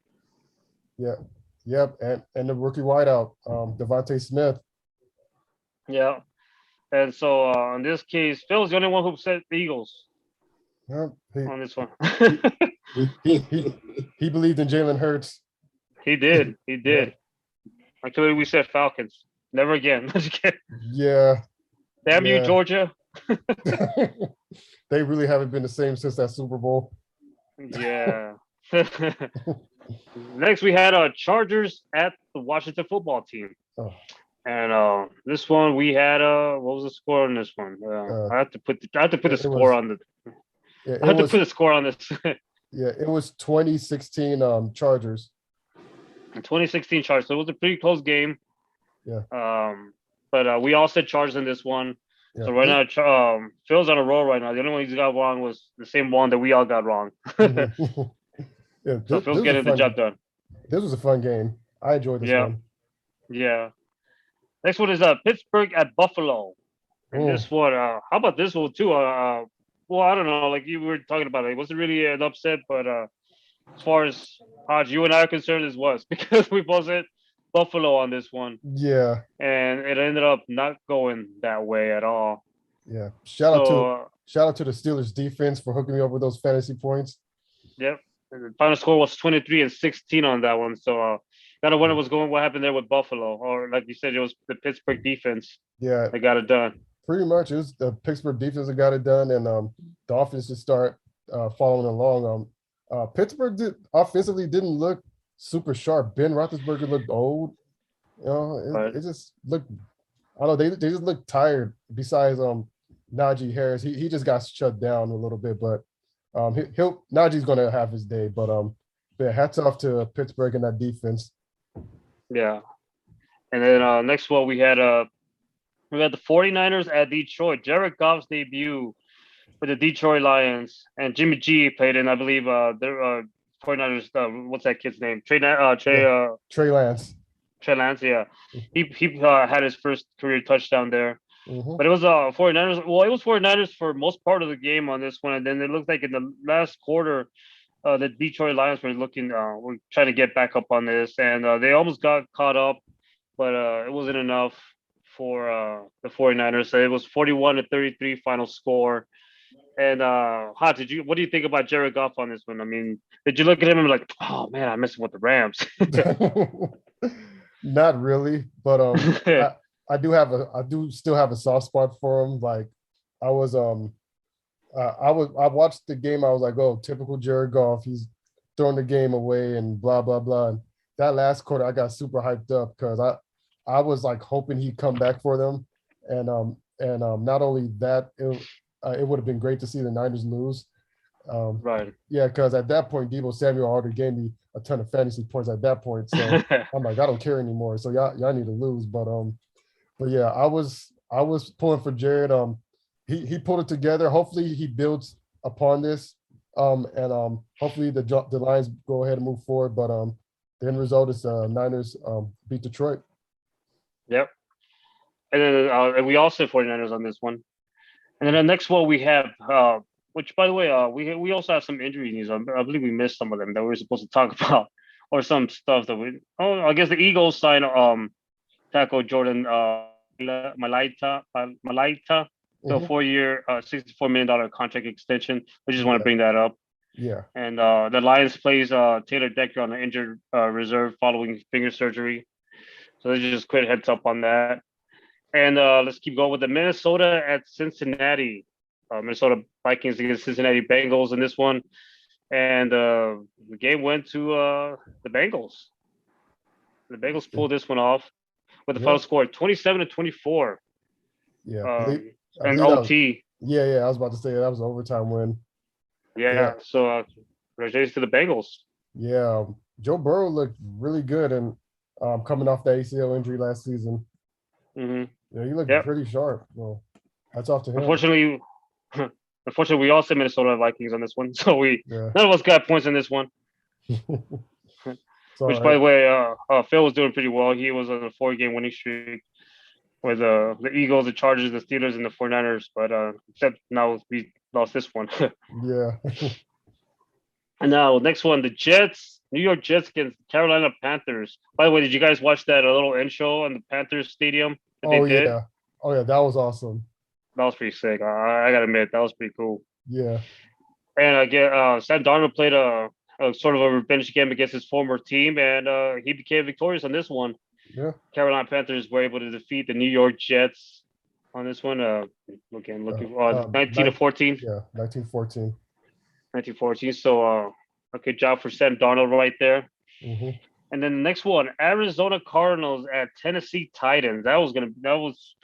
Yeah. Yep. And the rookie wideout, Devontae Smith. Yeah. And so in this case, Phil's the only one who said the Eagles Yep. on this one. He believed in Jalen Hurts. He did. Actually, we said Falcons. Never again. Yeah. Damn you, Georgia. They really haven't been the same since that Super Bowl. Yeah. Next, we had Chargers at the Washington football team. Oh. And this one we had what was the score on this one? I have to put the score on the. Yeah, I have to put the score on this. Yeah, it was 2016 Chargers. 2016 Chargers. So it was a pretty close game. Yeah. But we all said Chargers in this one. Yeah. So right now, Phil's on a roll right now. The only one he's got wrong was the same one that we all got wrong. Yeah, So Phil's getting the job done. This was a fun game. I enjoyed this one. Yeah. Next one is Pittsburgh at Buffalo. And this one, how about this one too? Well, I don't know. Like you were talking about, it wasn't really an upset, but as far as Hodge, you and I are concerned, this was because we both said Buffalo on this one. Yeah. And it ended up not going that way at all. Yeah. Shout out to the Steelers defense for hooking me up with those fantasy points. Yep. And the final score was 23-16 on that one. So Gotta wonder what happened there with Buffalo, or like you said, it was the Pittsburgh defense Yeah, that got it done. pretty much. It was the Pittsburgh defense that got it done, and the offense just start following along. Pittsburgh offensively didn't look super sharp. Ben Roethlisberger looked old. You know, Right. it just looked. I don't know. They just looked tired. Besides Najee Harris, he just got shut down a little bit, but Najee's gonna have his day. But yeah, hats off to Pittsburgh and that defense. Yeah. And then next one we had the 49ers at Detroit. Jared Goff's debut with the Detroit Lions, and Jimmy G played in, I believe, their 49ers. What's that kid's name? Trey Lance. Lance. Yeah, he had his first career touchdown there. Mhm. But it was 49ers. Well, it was 49ers for most part of the game on this one, and then it looked like in the last quarter, the Detroit Lions were were trying to get back up on this, and they almost got caught up, but it wasn't enough for the 49ers. So it was 41-33 final score. And what do you think about Jared Goff on this one? I mean, did you look at him and be like, oh man, I miss him with the Rams? Not really, but I do still have a soft spot for him. Like I watched the game. I was like, oh, typical Jared Goff. He's throwing the game away and blah blah blah. And that last quarter, I got super hyped up because I was like hoping he'd come back for them. And not only that, it would have been great to see the Niners lose. Right. Yeah, because at that point, Deebo Samuel already gave me a ton of fantasy points at that point. So I'm like, I don't care anymore. So y'all need to lose. But yeah, I was pulling for Jared. He pulled it together. Hopefully he builds upon this. And hopefully the Lions go ahead and move forward. But the end result is Niners beat Detroit. Yep. And then and we also have 49ers on this one. And then the next one we have, which by the way, we also have some injury news. I believe we missed some of them that we were supposed to talk about, or some stuff that I guess the Eagles signed tackle Jordan Malaita to a 4-year, $64 million contract extension. I just want to bring that up. Yeah. And the Lions plays Taylor Decker on the injured reserve following finger surgery. So they just quick heads up on that. And let's keep going with the Minnesota at Cincinnati. Minnesota Vikings against Cincinnati Bengals in this one. And the game went to the Bengals. The Bengals pulled this one off with the final score 27-24. Yeah. And OT. Yeah, I was about to say that was an overtime win. Yeah. So congratulations to the Bengals. Yeah. Joe Burrow looked really good and coming off the ACL injury last season. Mm-hmm. Yeah, he looked pretty sharp. Well, hats off to him. Unfortunately, we all said Minnesota Vikings on this one, so none of us got points in this one. Which, by the way, Phil was doing pretty well. He was on a 4-game winning streak with the Eagles, the Chargers, the Steelers, and the 49ers. But except now we lost this one. Yeah. And now next one, the New York Jets against Carolina Panthers. By the way, did you guys watch that little intro on the Panthers Stadium? Yeah. Oh yeah, that was awesome. That was pretty sick. I gotta admit, that was pretty cool. Yeah. And again, Sam Darnold played a sort of a revenge game against his former team, and he became victorious on this one. Yeah. Carolina Panthers were able to defeat the New York Jets on this one. 19-14. Yeah, 19-14. 19-14. So, good job for Sam Darnold right there. Mm-hmm. And then the next one, Arizona Cardinals at Tennessee Titans. That was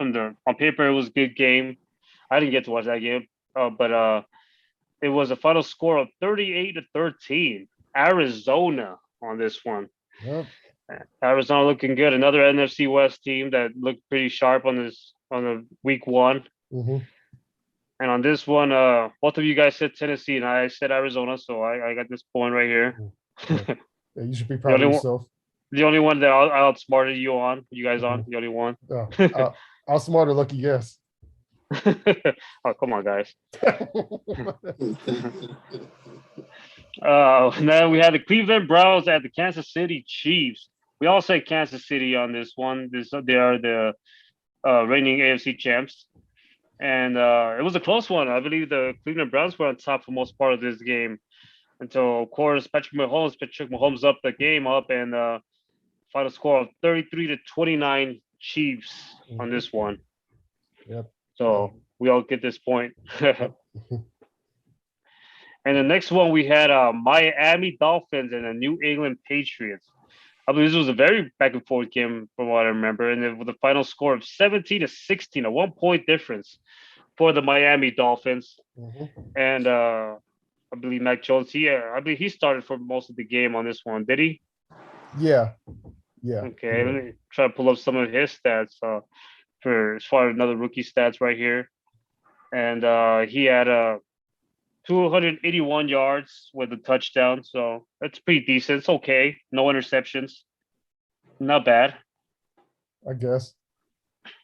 on paper, it was a good game. I didn't get to watch that game, but it was a final score of 38-13. Arizona on this one. Yep. Arizona looking good. Another NFC West team that looked pretty sharp on the week 1. Mm-hmm. And on this one, both of you guys said Tennessee, and I said Arizona, so I got this point right here. Yeah, you should be proud of yourself. The only one that I outsmarted you guys on. The only one. Outsmarted, lucky guess. Oh, come on, guys. Now we had the Cleveland Browns at the Kansas City Chiefs. We all said Kansas City on this one. They are the reigning AFC champs. And it was a close one. I believe the Cleveland Browns were on top for most part of this game until, of course, Patrick Mahomes up the game up and final score of 33-29 Chiefs on this one. Yep. So we all get this point. And the next one we had Miami Dolphins and the New England Patriots. I believe this was a very back and forth game from what I remember, and then with the final score of 17-16, a 1 point difference for the Miami Dolphins. And I believe Mac Jones, I believe he started for most of the game on this one. Did he? Yeah. Okay, let me try to pull up some of his stats for as far as another rookie stats right here. And he had 281 yards with a touchdown, so that's pretty decent. It's okay. No interceptions. Not bad. I guess.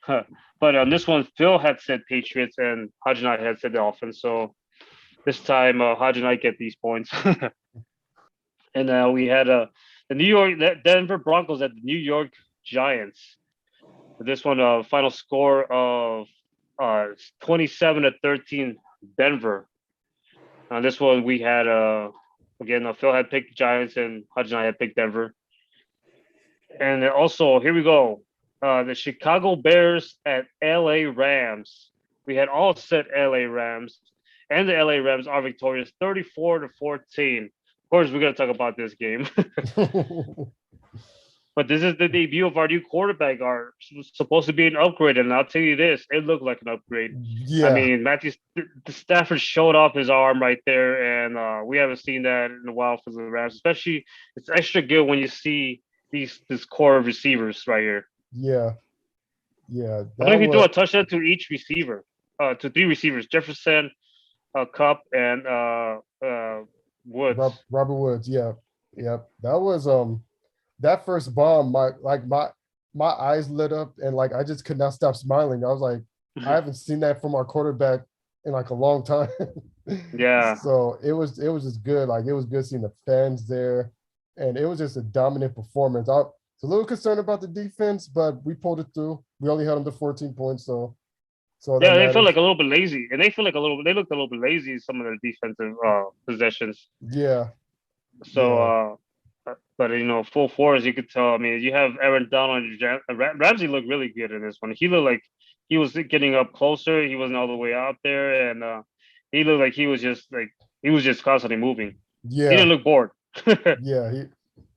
But on this one, Phil had said Patriots and Hajinai had said Dolphins. So this time, Hajinai get these points. And we had the Denver Broncos at the New York Giants. This one, final score of 27-13 Denver. On this one, we had again, Phil had picked Giants and Hajinai had picked Denver. And also, here we go. The Chicago Bears at LA Rams. We had all set LA Rams, and the LA Rams are victorious 34-14. Of course, we're going to talk about this game. But this is the debut of our new quarterback. Our supposed to be an upgrade, and I'll tell you this, it looked like an upgrade. Yeah. I mean, Matthew Stafford showed off his arm right there, and we haven't seen that in a while for the Rams. Especially, it's extra good when you see this core of receivers right here. Yeah. I believe he threw a touchdown to each receiver, to 3 receivers: Jefferson, Kupp, and Woods. Robert Woods. Yeah. That was that first bomb. My eyes lit up, and like I just could not stop smiling. I was like, I haven't seen that from our quarterback in like a long time. Yeah. So it was just good. Like it was good seeing the fans there, and it was just a dominant performance. I was a little concerned about the defense, but we pulled it through. We only held them to 14 points, so yeah, they felt like a little bit lazy, and they looked a little bit lazy in some of their defensive possessions. Yeah. So, but full force, you could tell. I mean, you have Aaron Donald and Ramsey looked really good in this one. He looked like he was getting up closer. He wasn't all the way out there, and he looked like he was just constantly moving. Yeah. He didn't look bored. Yeah,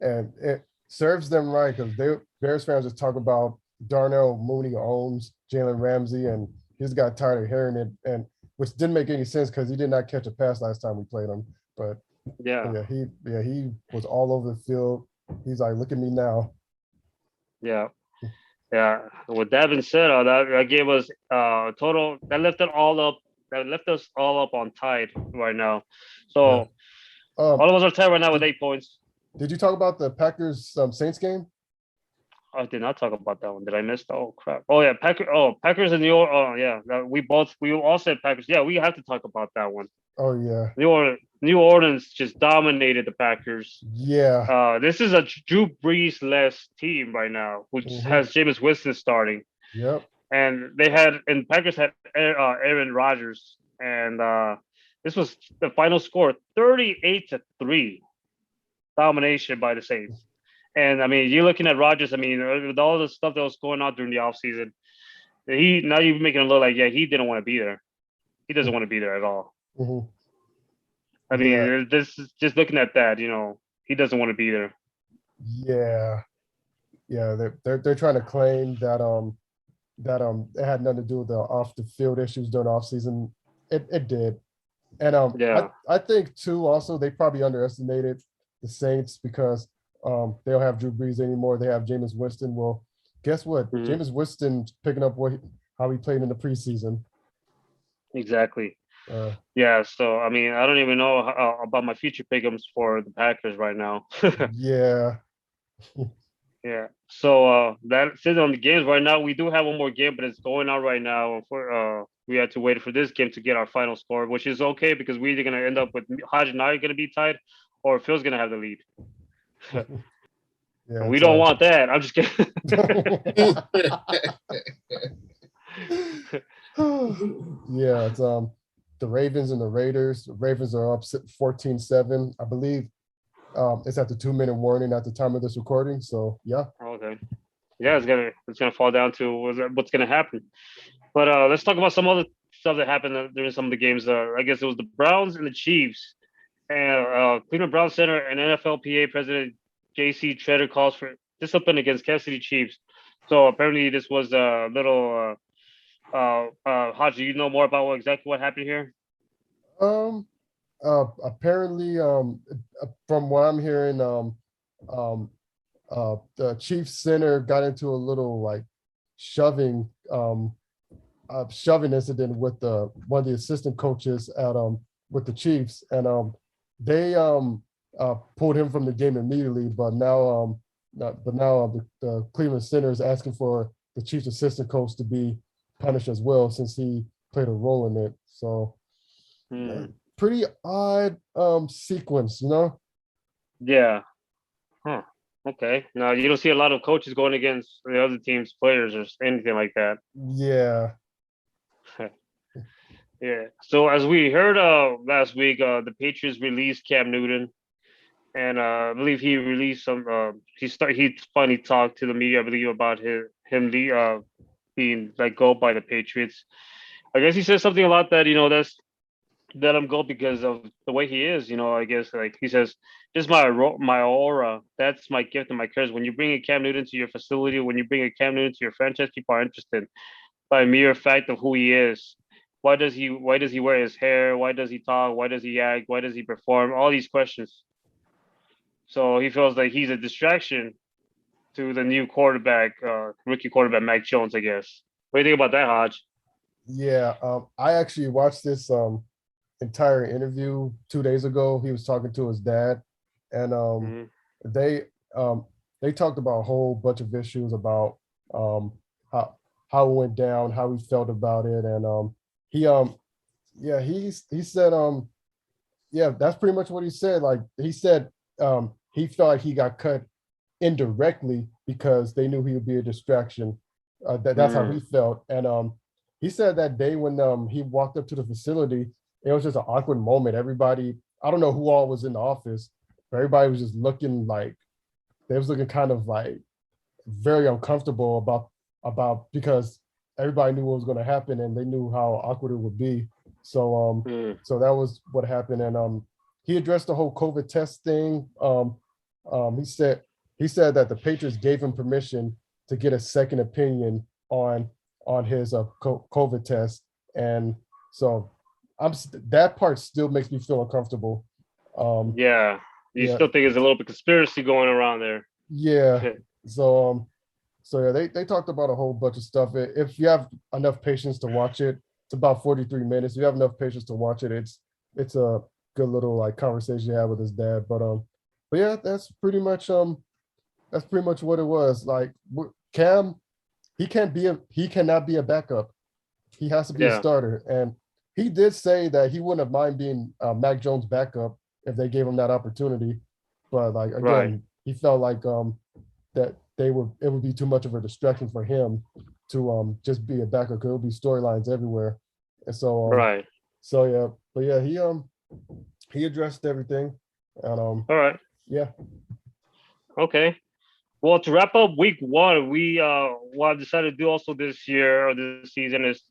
and it serves them right because Bears fans just talk about Darnell Mooney owns Jalen Ramsey, and he just got tired of hearing it, and which didn't make any sense because he did not catch a pass last time we played him. But he was all over the field. He's like, look at me now. Yeah. With that being said, that gave us total. That left us all up on tied right now. So all of us are tied right now with 8 points. Did you talk about the Packers Saints game? I did not talk about that one. Did I miss? Oh crap! Oh yeah, Packers and New Orleans. Oh yeah, we all said Packers. Yeah, we have to talk about that one. Oh yeah. New Orleans just dominated the Packers. Yeah. This is a Drew Brees-less team right now, which has Jameis Winston starting. Yep. And Packers had Aaron Rodgers, and this was the final score 38-3, domination by the Saints. And I mean, you're looking at Rodgers. I mean, with all the stuff that was going on during the offseason, now you're making it look like he didn't want to be there. He doesn't want to be there at all. Mm-hmm. I mean, this is just looking at that. He doesn't want to be there. Yeah. They're trying to claim that it had nothing to do with the off the field issues during the offseason. It did, and I think too. Also, they probably underestimated the Saints because they don't have Drew Brees anymore. They have Jameis Winston. Well, guess what? Mm-hmm. Jameis Winston's picking up how he played in the preseason. Exactly. Yeah. So I mean, I don't even know about my future pick'ems for the Packers right now. Yeah. Yeah. So that's it on the games right now. We do have one more game, but it's going on right now. We had to wait for this game to get our final score, which is okay because we're either going to end up with Haj and I are going to be tied, or Phil's going to have the lead. Yeah, we don't want that. I'm just kidding. Yeah, it's the Ravens and the Raiders. The Ravens are up 14-7. I believe It's at the 2-minute warning at the time of this recording. So yeah. Okay. Yeah, it's gonna fall down to what's gonna happen. But let's talk about some other stuff that happened during some of the games. I guess it was the Browns and the Chiefs. And Cleveland Browns center and NFLPA president J.C. Treader calls for discipline against Kansas City Chiefs. So apparently this was a little. Hodge, do you know more about exactly what happened here? Apparently, from what I'm hearing, the Chiefs center got into a little like shoving incident with one of the assistant coaches at with the Chiefs, and they pulled him from the game immediately. But now the Cleveland center is asking for the Chiefs assistant coach to be punished as well, since he played a role in it. So pretty odd sequence, you know? Yeah. Huh. Okay. Now you don't see a lot of coaches going against the other team's players or anything like that. Yeah. Yeah. So as we heard last week, the Patriots released Cam Newton, and I believe he released some. He finally talked to the media, I believe, about him being let go by the Patriots. I guess he said something a lot that that's let him go because of the way he is. I guess like he says, "This is my aura. That's my gift and my curse." When you bring a Cam Newton to your facility, when you bring a Cam Newton to your franchise, people are interested by mere fact of who he is. Why does he wear his hair? Why does he talk? Why does he act? Why does he perform? All these questions. So he feels like he's a distraction to the new quarterback, rookie quarterback Mac Jones, I guess. What do you think about that, Hodge? Yeah. I actually watched this entire interview 2 days ago. He was talking to his dad, and they talked about a whole bunch of issues about how it went down, how he felt about it, and he said that's pretty much what he said. Like he said, he felt like he got cut indirectly because they knew he would be a distraction. That's how he felt, and he said that day when he walked up to the facility, it was just an awkward moment. Everybody, I don't know who all was in the office, but everybody was just looking like they was looking kind of like very uncomfortable about because everybody knew what was going to happen and they knew how awkward it would be. So so that was what happened, and he addressed the whole COVID test thing. He said that the Patriots gave him permission to get a second opinion on his COVID test, and so that part still makes me feel uncomfortable. Yeah, you still think there's a little bit of conspiracy going around there. Yeah. So yeah, they talked about a whole bunch of stuff. If you have enough patience to watch it, it's about 43 minutes. If you have enough patience to watch it, it's a good little like conversation you have with his dad. But yeah, that's pretty much what it was. Like Cam, he cannot be a backup. He has to be a starter. And he did say that he wouldn't have mind being Mac Jones' backup if they gave him that opportunity. But like again, he felt like that it would be too much of a distraction for him to just be a backup, because there will be storylines everywhere. And so so yeah, but yeah, he addressed everything. And all right. Yeah. Okay. Well, to wrap up week one, we what I've decided to do also this year or this season is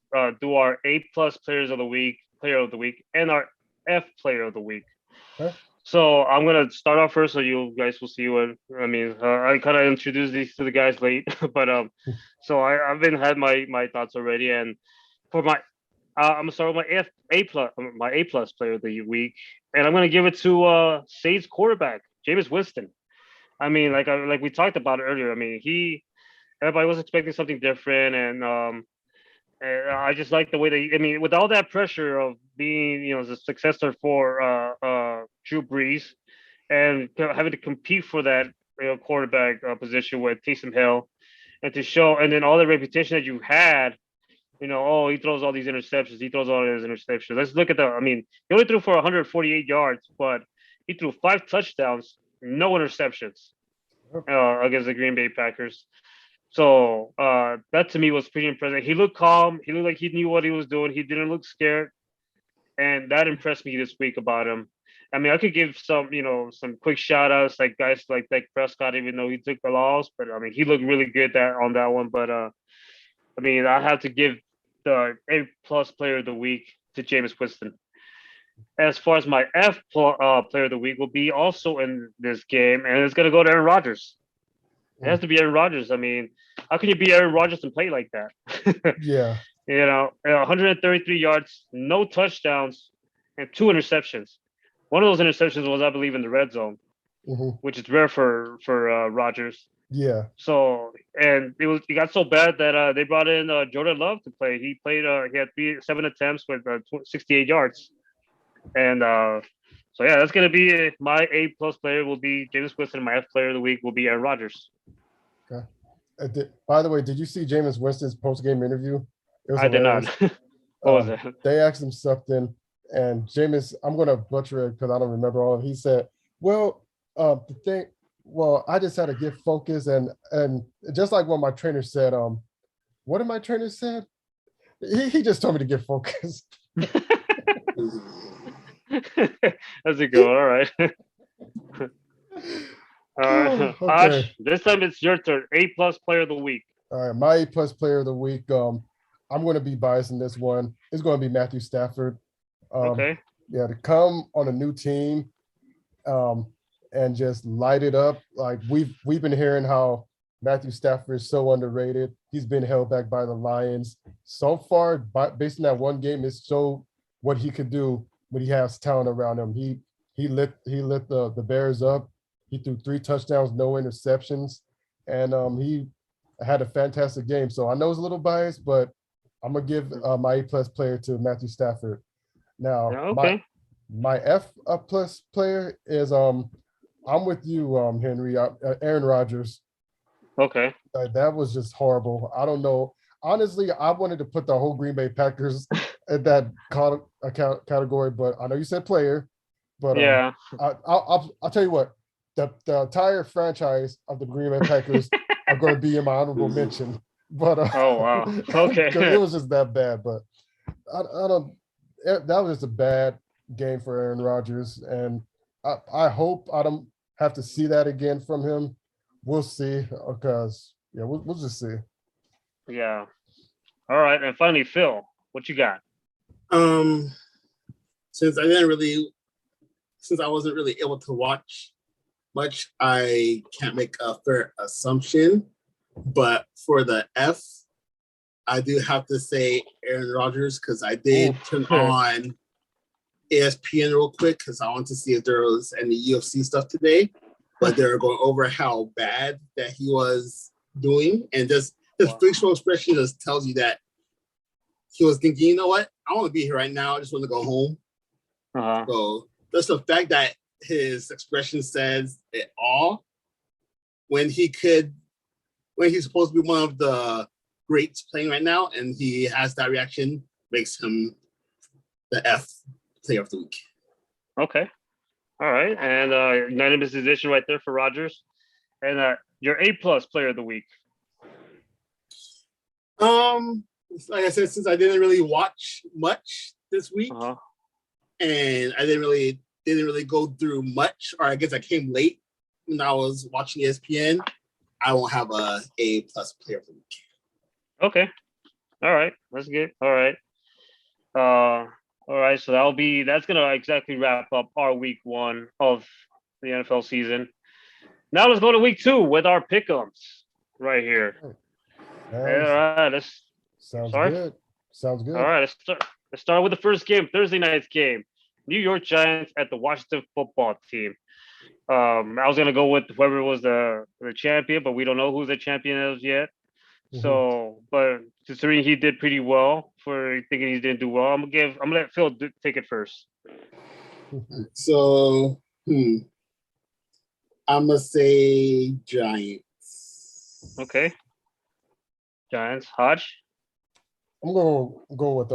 do our A+ player of the week, and our F player of the week. Okay. So I'm gonna start off first, so you guys will see what I mean. I kind of introduced these to the guys late, but so I've had my thoughts already, and for my I'm gonna start with my A+ player of the week, and I'm gonna give it to Saints quarterback Jameis Winston. I mean, like we talked about earlier. I mean, everybody was expecting something different, and I just like the way with all that pressure of being, the successor for Drew Brees, and having to compete for that quarterback position with Taysom Hill, and to show, and then all the reputation that you had, he throws all these interceptions. He throws all his interceptions. Let's look at he only threw for 148 yards, but he threw 5 touchdowns, no interceptions against the Green Bay Packers. So that to me was pretty impressive. He looked calm. He looked like he knew what he was doing. He didn't look scared. And that impressed me this week about him. I mean, I could give some quick shout outs like guys like Dak Prescott, even though he took the loss, but I mean, he looked really good on that one. But I mean, I have to give the A plus player of the week to Jameis Winston. As far as my player of the week will be also in this game, and it's gonna go to Aaron Rodgers. It has to be Aaron Rodgers. I mean, how can you be Aaron Rodgers and play like that? Yeah. 133 yards, no touchdowns, and 2 interceptions. One of those interceptions was, I believe, in the red zone, which is rare for Rodgers. Yeah. So, and it got so bad that they brought in Jordan Love to play. He played. He had 7 attempts with 68 yards, and so yeah, that's gonna be my A plus player will be Jameis Winston. My F player of the week will be Aaron Rodgers. Okay. By the way, did you see Jameis Winston's post game interview? It was I did not. What was it? They asked him something, and Jameis, I'm gonna butcher it because I don't remember all of it. He said, "Well, I just had to get focused and just like what my trainer said, what did my trainer said? He just told me to get focused." That's a good one. All right. Okay. Ash, this time it's your turn. A plus player of the week. All right, my A plus player of the week. I'm going to be biased in this one. It's going to be Matthew Stafford. Okay. Yeah, to come on a new team, and just light it up. Like we've been hearing how Matthew Stafford is so underrated. He's been held back by the Lions so far. Based on that one game, it showed what he could do when he has talent around him. He lit the Bears up. He threw 3 touchdowns, no interceptions, and he had a fantastic game. So I know it's a little biased, but I'm gonna give my A plus player to Matthew Stafford. Now, okay. my F plus player is I'm with you, Henry. Aaron Rodgers. Okay. That was just horrible. I don't know. Honestly, I wanted to put the whole Green Bay Packers in that category, but I know you said player. But yeah, I'll tell you what. The entire franchise of the Green Bay Packers are going to be in my honorable mention. But oh wow, okay, it was just that bad. But I don't. That was just a bad game for Aaron Rodgers, and I hope I don't have to see that again from him. We'll see, because we'll just see. Yeah. All right, and finally, Phil, what you got? Since I wasn't really able to watch much, I can't make a fair assumption. But for the F, I do have to say Aaron Rodgers, because I did turn on ESPN real quick because I wanted to see if there was any UFC stuff today. But they were going over how bad that he was doing, and just his facial expression just tells you that he was thinking, you know what, I want to be here right now. I just want to go home. So just the fact that his expression says it all, when he's supposed to be one of the greats playing right now, and he has that reaction, makes him the F player of the week. Okay. All right. And unanimous decision right there for Rodgers. And your A plus player of the week. Like I said, since I didn't really watch much this week, and I didn't really go through much, or I guess I came late when I was watching ESPN, I won't have a A plus player of the week. Okay. All right. That's good. All right. All right. So that's gonna exactly wrap up our week 1 of the NFL season. Now let's go to week 2 with our pick'ems right here. All right. Sounds good. All right. Let's start with the first game, Thursday night's game. New York Giants at the Washington football team. I was gonna go with whoever was the champion, but we don't know who the champion is yet. So, but considering he did pretty well for thinking he didn't do well, I'm gonna let Phil take it first. So, I'm gonna say Giants. Okay. Giants. Hodge. I'm gonna go with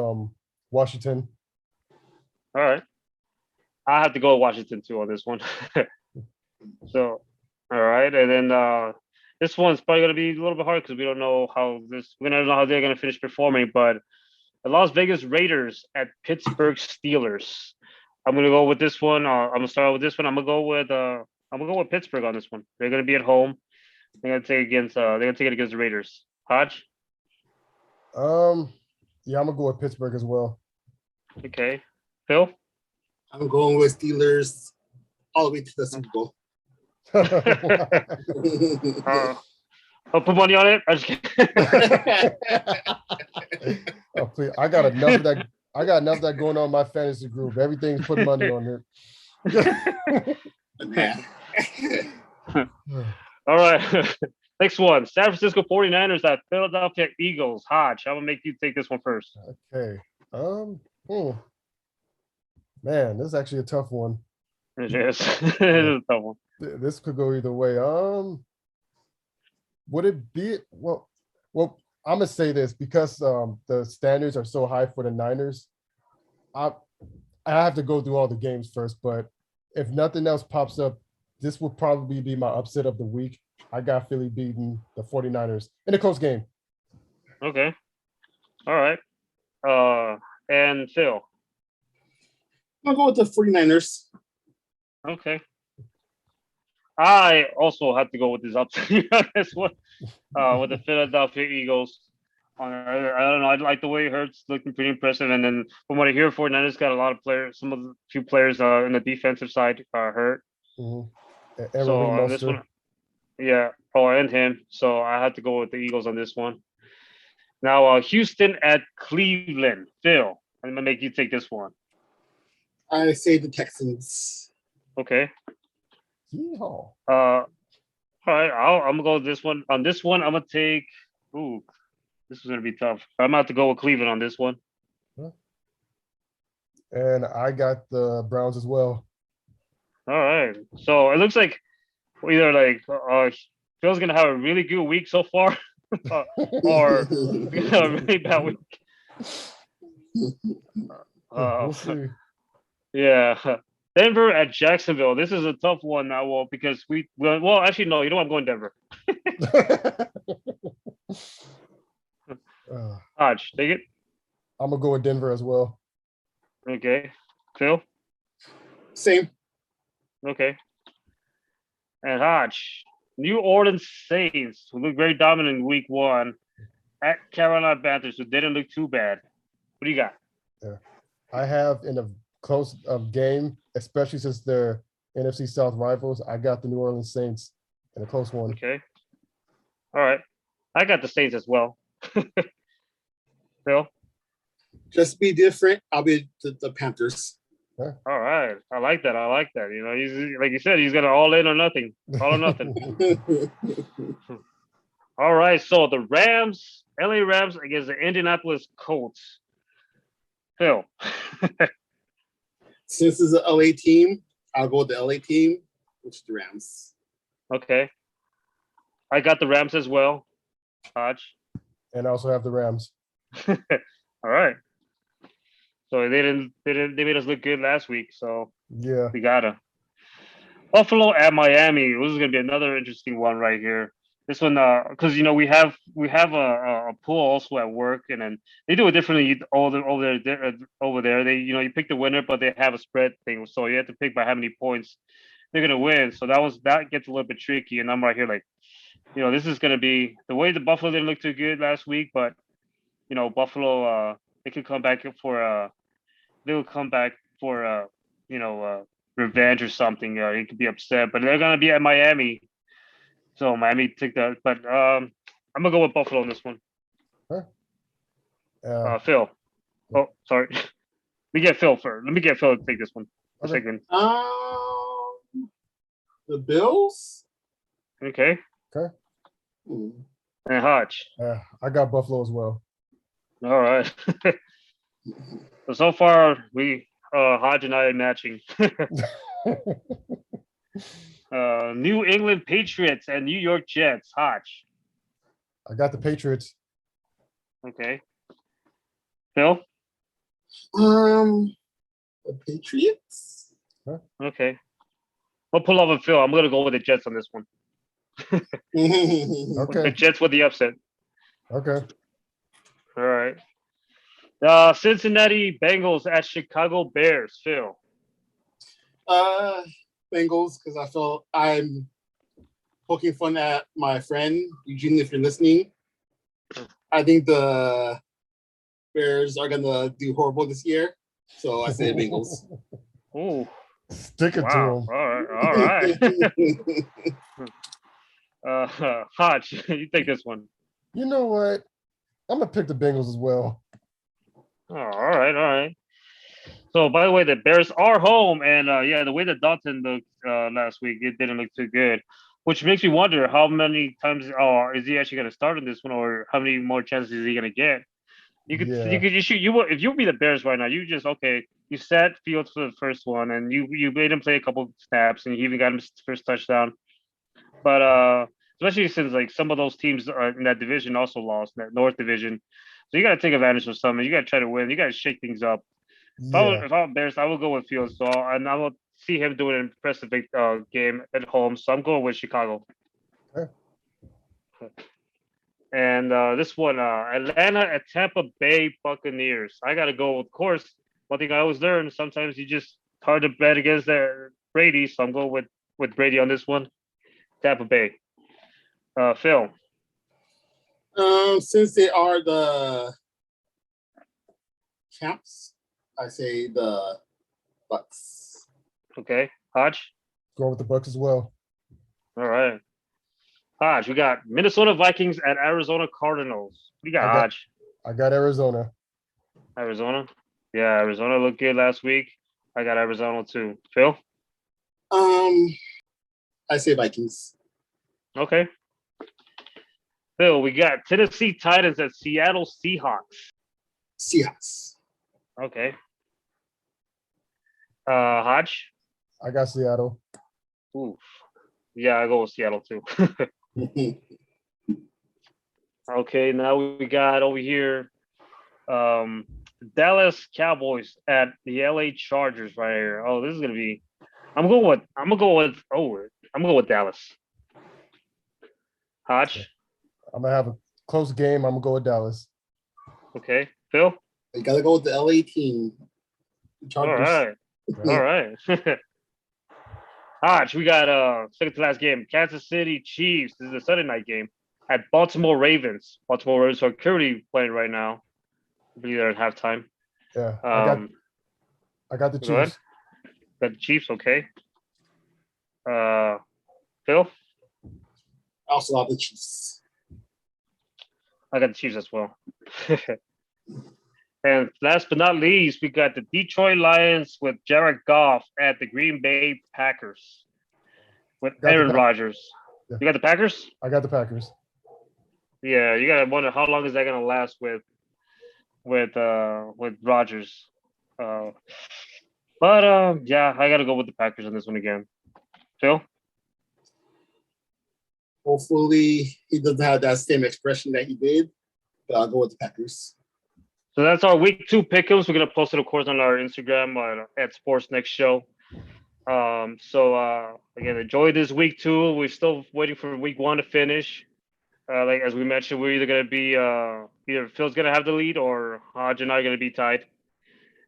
Washington. All right. I have to go with Washington too on this one. So, all right, and then this one's probably gonna be a little bit hard because we don't know how they're gonna finish performing. But the Las Vegas Raiders at Pittsburgh Steelers. I'm gonna go with this one. I'm gonna start with this one. I'm gonna go with Pittsburgh on this one. They're gonna be at home. They're gonna take it against the Raiders. Hodge. Yeah, I'm gonna go with Pittsburgh as well. Okay. Phil. I'm going with Steelers all the way to the Super Bowl. I'll put money on it. I'm just kidding. Oh, please. I got enough of that. I got enough of that going on in my fantasy group. Everything's putting money on it. All right. Next one. San Francisco 49ers at Philadelphia Eagles. Hodge, I'm gonna make you take this one first. Okay. Man, this is actually a tough one. It is. It is a tough one. This could go either way. Would it be well? I'm gonna say this because the standards are so high for the Niners. I have to go through all the games first, but if nothing else pops up, this will probably be my upset of the week. I got Philly beating the 49ers in a close game. Okay. All right. And Phil. I'll go with the 49ers. Okay. I also have to go with this upset on this one. With the Philadelphia Eagles. I don't know. I like the way Hurts looking pretty impressive. And then from what I hear, 49ers got a lot of players. Some of the few players in the defensive side are hurt. Mm-hmm. So this one, yeah. Oh, and him. So I have to go with the Eagles on this one. Now, Houston at Cleveland. Phil, I'm gonna make you take this one. I say the Texans. Okay. Yeehaw. All right. I'm gonna go with this one. On this one, I'm gonna take. Ooh, this is gonna be tough. I'm about to go with Cleveland on this one. And I got the Browns as well. All right. So it looks like either Phil's gonna have a really good week so far, or a really bad week. We'll see. Yeah. Denver at Jacksonville. This is a tough one now, because actually no, you know what? I'm going Denver. Hodge, take it. I'm gonna go with Denver as well. Okay. Phil? Same. Okay. And Hodge, New Orleans Saints, who looked very dominant in week one, at Carolina Panthers, who didn't look too bad. What do you got? Yeah. I have in a close game, especially since they're NFC South rivals, I got the New Orleans Saints in a close one. Okay. All right. I got the Saints as well. Phil? Just be different. I'll be the Panthers. All right. I like that. You know, he's like you said, he's got an all in or nothing. All or nothing. All right. So the Rams, LA Rams against the Indianapolis Colts. Phil. Since it's an LA team, I'll go with the LA team, which is the Rams. Okay. I got the Rams as well. Hodge. And I also have the Rams. All right. So they made us look good last week. So yeah, we gotta. Buffalo at Miami. This is gonna be another interesting one right here. This one, because you know we have a pool also at work, and then they do it differently over there. They you pick the winner, but they have a spread thing, so you have to pick by how many points they're gonna win. So that gets a little bit tricky, and I'm right here like, this is gonna be the way the Buffalo didn't look too good last week, but Buffalo they could come back for revenge or something. He could be upset, but they're gonna be at Miami. So Miami took that, but I'm gonna go with Buffalo on this one. Huh? Phil. Oh, sorry. Let me get Phil first. Let me get Phil to take this one for a second. The Bills. Okay. Okay. Hmm. And Hodge. I got Buffalo as well. All right. So far we Hodge and I are matching. New England Patriots and New York Jets. Hodge. I got the Patriots. Okay. Phil? The Patriots. Okay. I'll pull off a Phil. I'm gonna go with the Jets on this one. Okay. The Jets with the upset. Okay. All right. Cincinnati Bengals at Chicago Bears. Phil. Bengals, because I feel I'm poking fun at my friend Eugene. If you're listening, I think the Bears are gonna do horrible this year, so I say Bengals. Ooh, Stick it wow. to All right. Hodge, you take this one. him. You know what? I'm gonna pick the Bengals as well. Oh, all right. So, by the way, the Bears are home, and yeah, the way that Dalton looked last week, it didn't look too good, which makes me wonder how many times is he actually going to start in this one, or how many more chances is he going to get? If you be the Bears right now, you just you set Fields for the first one, and you made him play a couple snaps, and you even got him his first touchdown. But especially since like some of those teams in that division also lost, that North division, so you got to take advantage of some, and you got to try to win. You got to shake things up. Yeah. If I'm Bears, I will go with Fields. And I will see him do an impressive game at home. So I'm going with Chicago. Okay. And this one, Atlanta at Tampa Bay Buccaneers. I got to go, of course. One thing I always learn, sometimes you just hard to bet against Brady. So I'm going with Brady on this one. Tampa Bay. Phil. Since they are the champs, I say the Bucks. Okay. Hodge. Go with the Bucks as well. All right. Hodge, we got Minnesota Vikings at Arizona Cardinals. What do you got, Hodge? I got Arizona. Arizona? Yeah, Arizona looked good last week. I got Arizona too. Phil? I say Vikings. Okay. Phil, we got Tennessee Titans at Seattle Seahawks. Seahawks. Okay. Hodge? I got Seattle. Oof. Yeah, I go with Seattle too. Okay, now we got over here Dallas Cowboys at the LA Chargers right here. Oh, this is gonna be I'm going with Dallas. Hodge. I'm gonna have a close game. I'm gonna go with Dallas. Okay. Phil? You gotta go with the LA team. Chargers. All right. Hodge, we got second to last game. Kansas City Chiefs. This is a Sunday night game at Baltimore Ravens. Baltimore Ravens are currently playing right now. I believe they're at halftime. Yeah. I got the Go ahead. Chiefs. Got the Chiefs, okay. Phil? I also love the Chiefs. I got the Chiefs as well. And last but not least, we got the Detroit Lions with Jared Goff at the Green Bay Packers with Aaron Rodgers. Yeah. You got the Packers? I got the Packers. Yeah, you gotta wonder how long is that gonna last with Rodgers. Yeah, I gotta go with the Packers on this one again. Phil? Hopefully he doesn't have that same expression that he did, but I'll go with the Packers. So that's our week 2 pick'ems. We're gonna post it, of course, on our Instagram at Sports Next Show. Again, enjoy this week 2. We're still waiting for week 1 to finish. Like as we mentioned, we're either gonna be either Phil's gonna have the lead or Hodge and I are gonna be tied.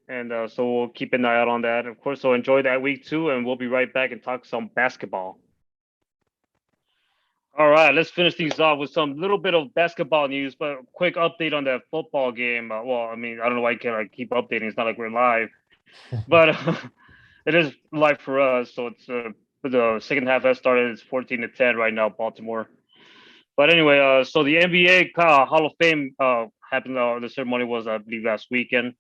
And so we'll keep an eye out on that. Of course, so enjoy that week 2, and we'll be right back and talk some basketball. All right, let's finish things off with some little bit of basketball news, but a quick update on that football game. I don't know why I can't keep updating. It's not like we're live, but it is live for us. So it's the second half has started. It's 14-10 right now, Baltimore. But anyway, so the NBA Hall of Fame happened. The ceremony was, I believe, last weekend,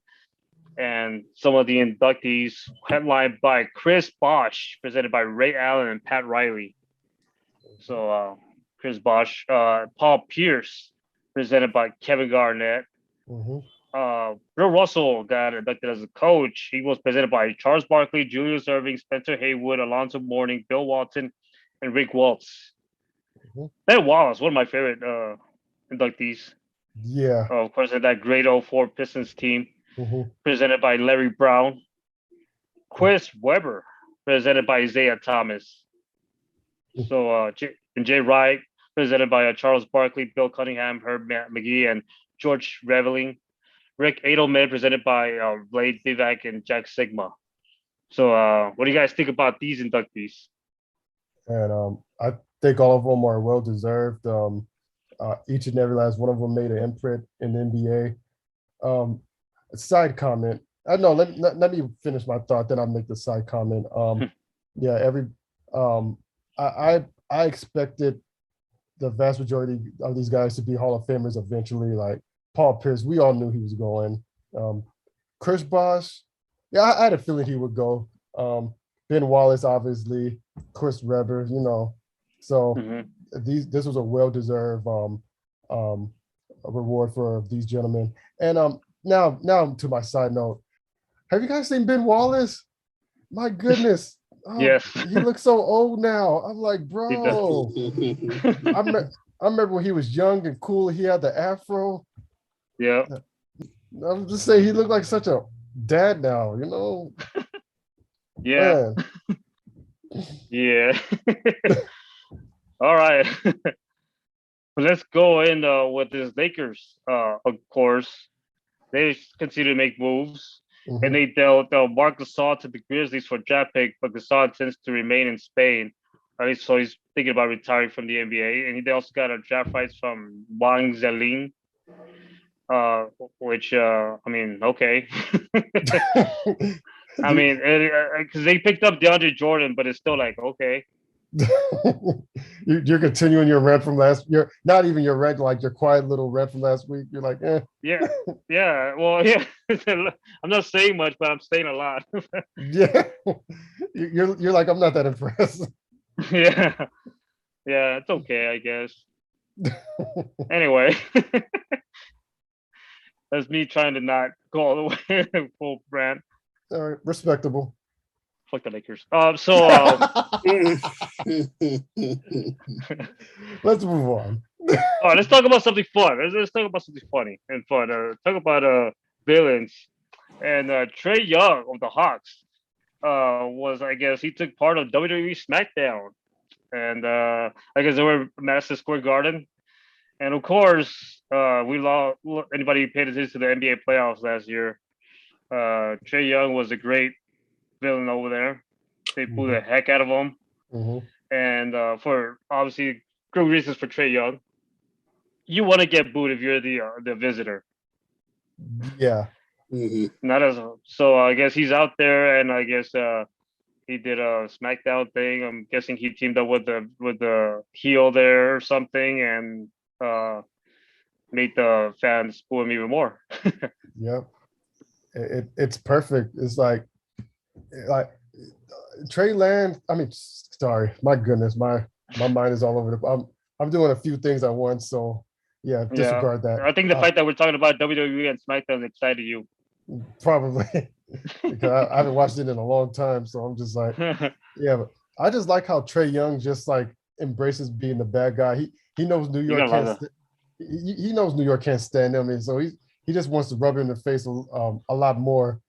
and some of the inductees headlined by Chris Bosh, presented by Ray Allen and Pat Riley. So Chris Bosh, Paul Pierce, presented by Kevin Garnett. Mm-hmm. Bill Russell got inducted as a coach. He was presented by Charles Barkley, Julius Erving, Spencer Haywood, Alonzo Mourning, Bill Walton, and Rick Waltz. Mm-hmm. Ben Wallace, one of my favorite inductees. Yeah. Of course, that great 04 Pistons team, presented by Larry Brown. Chris Webber, presented by Isaiah Thomas. So Jay Wright, presented by Charles Barkley, Bill Cunningham, Herb McGee, and George Reveling. Rick Adelman, presented by Blade Divac and Jack Sigma. So, what do you guys think about these inductees? And I think all of them are well deserved. Each and every last one of them made an imprint in the NBA. A side comment. I know. Let me finish my thought. Then I'll make the side comment. Yeah. I expected the vast majority of these guys to be Hall of Famers eventually. Like Paul Pierce, we all knew he was going. Chris Bosh, yeah, I had a feeling he would go. Ben Wallace, obviously, Chris Webber, So this was a well-deserved reward for these gentlemen. And now to my side note, have you guys seen Ben Wallace? My goodness. Yes. He looks so old now. I'm like, bro. I remember when he was young and cool. He had the afro. Yeah. I'm just saying he looked like such a dad now, Yeah. Yeah. All right. Let's go in with this Lakers. Of course, they continue to make moves, and they'll Marc Gasol to the Grizzlies for draft pick, but Gasol intends to remain in Spain. At least, so he's thinking about retiring from the NBA, and they also got a draft rights from Wang Zhelin. Which I mean, okay. I mean, because they picked up DeAndre Jordan, but it's still like, okay. You're continuing your rant from last year. Not even your rant, like your quiet little rant from last week. You're like, eh. Yeah. Well, yeah. I'm not saying much, but I'm saying a lot. Yeah. You're like, I'm not that impressed. Yeah. Yeah, it's okay, I guess. Anyway. That's me trying to not go all the way full brand. All right, respectable. Fuck the Lakers. Let's move on. All right, let's talk about something fun. Let's talk about something funny and fun. Talk about villains. And Trae Young of the Hawks was, I guess, he took part of WWE SmackDown, and I guess they were at Madison Square Garden. And of course, we lost. Anybody who paid attention to the NBA playoffs last year, Trae Young was a great villain over there. They booed the heck out of him, and for obviously good reasons for Trae Young. You want to get booed if you're the visitor. Yeah. Not as so. I guess he's out there, and I guess he did a SmackDown thing. I'm guessing he teamed up with the heel there or something, and made the fans boo him even more. Yep. It's perfect. It's like Trey Land. I mean, sorry, my goodness, my mind is all over the. I'm doing a few things at once, so yeah, disregard that. I think the fact that we're talking about WWE and SmackDown excited you. Probably because I haven't watched it in a long time, so I'm just like, yeah. But I just like how Trae Young just like embraces being the bad guy. He knows New York can't. He knows New York can't stand him, and so he just wants to rub it in the face a lot more.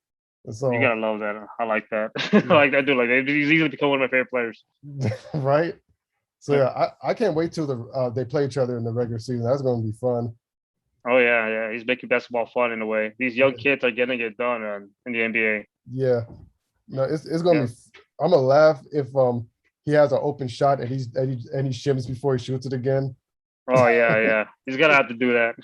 And so you gotta love that. I like that. I like that dude. Like he's easily become one of my favorite players. Right. So yeah, I can't wait till they play each other in the regular season. That's going to be fun. Oh yeah. He's making basketball fun in a way. These young kids are getting it done in the NBA. Yeah. No, it's going to be. I'm gonna laugh if he has an open shot and he shims before he shoots it again. Oh yeah. He's gonna have to do that.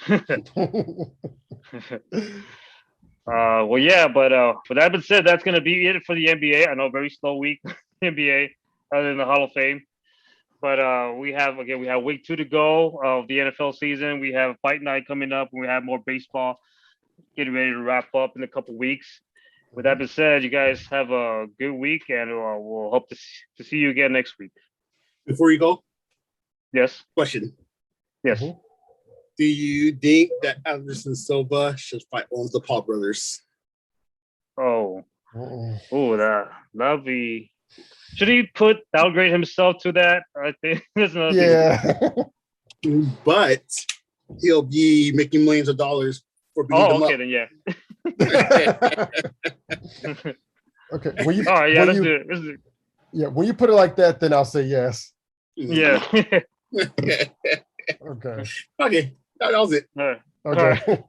Well, yeah, but with that being said, that's gonna be it for the NBA. I know, very slow week NBA other than the Hall of Fame. But we have week 2 to go of the NFL season. We have fight night coming up, and we have more baseball getting ready to wrap up in a couple weeks. With that being said, you guys have a good week, and we'll hope to see you again next week. Before you go, yes. Question. Yes. Do you think that Anderson Silva should fight one of the Paul brothers? Oh, that'd be. Should he downgrade himself to that? I think there's another thing. But he'll be making millions of dollars for beating them up. Then yeah. Okay. Let's do it. Yeah, when you put it like that, then I'll say yes. Yeah. Okay. Okay. That was it. All right. Okay.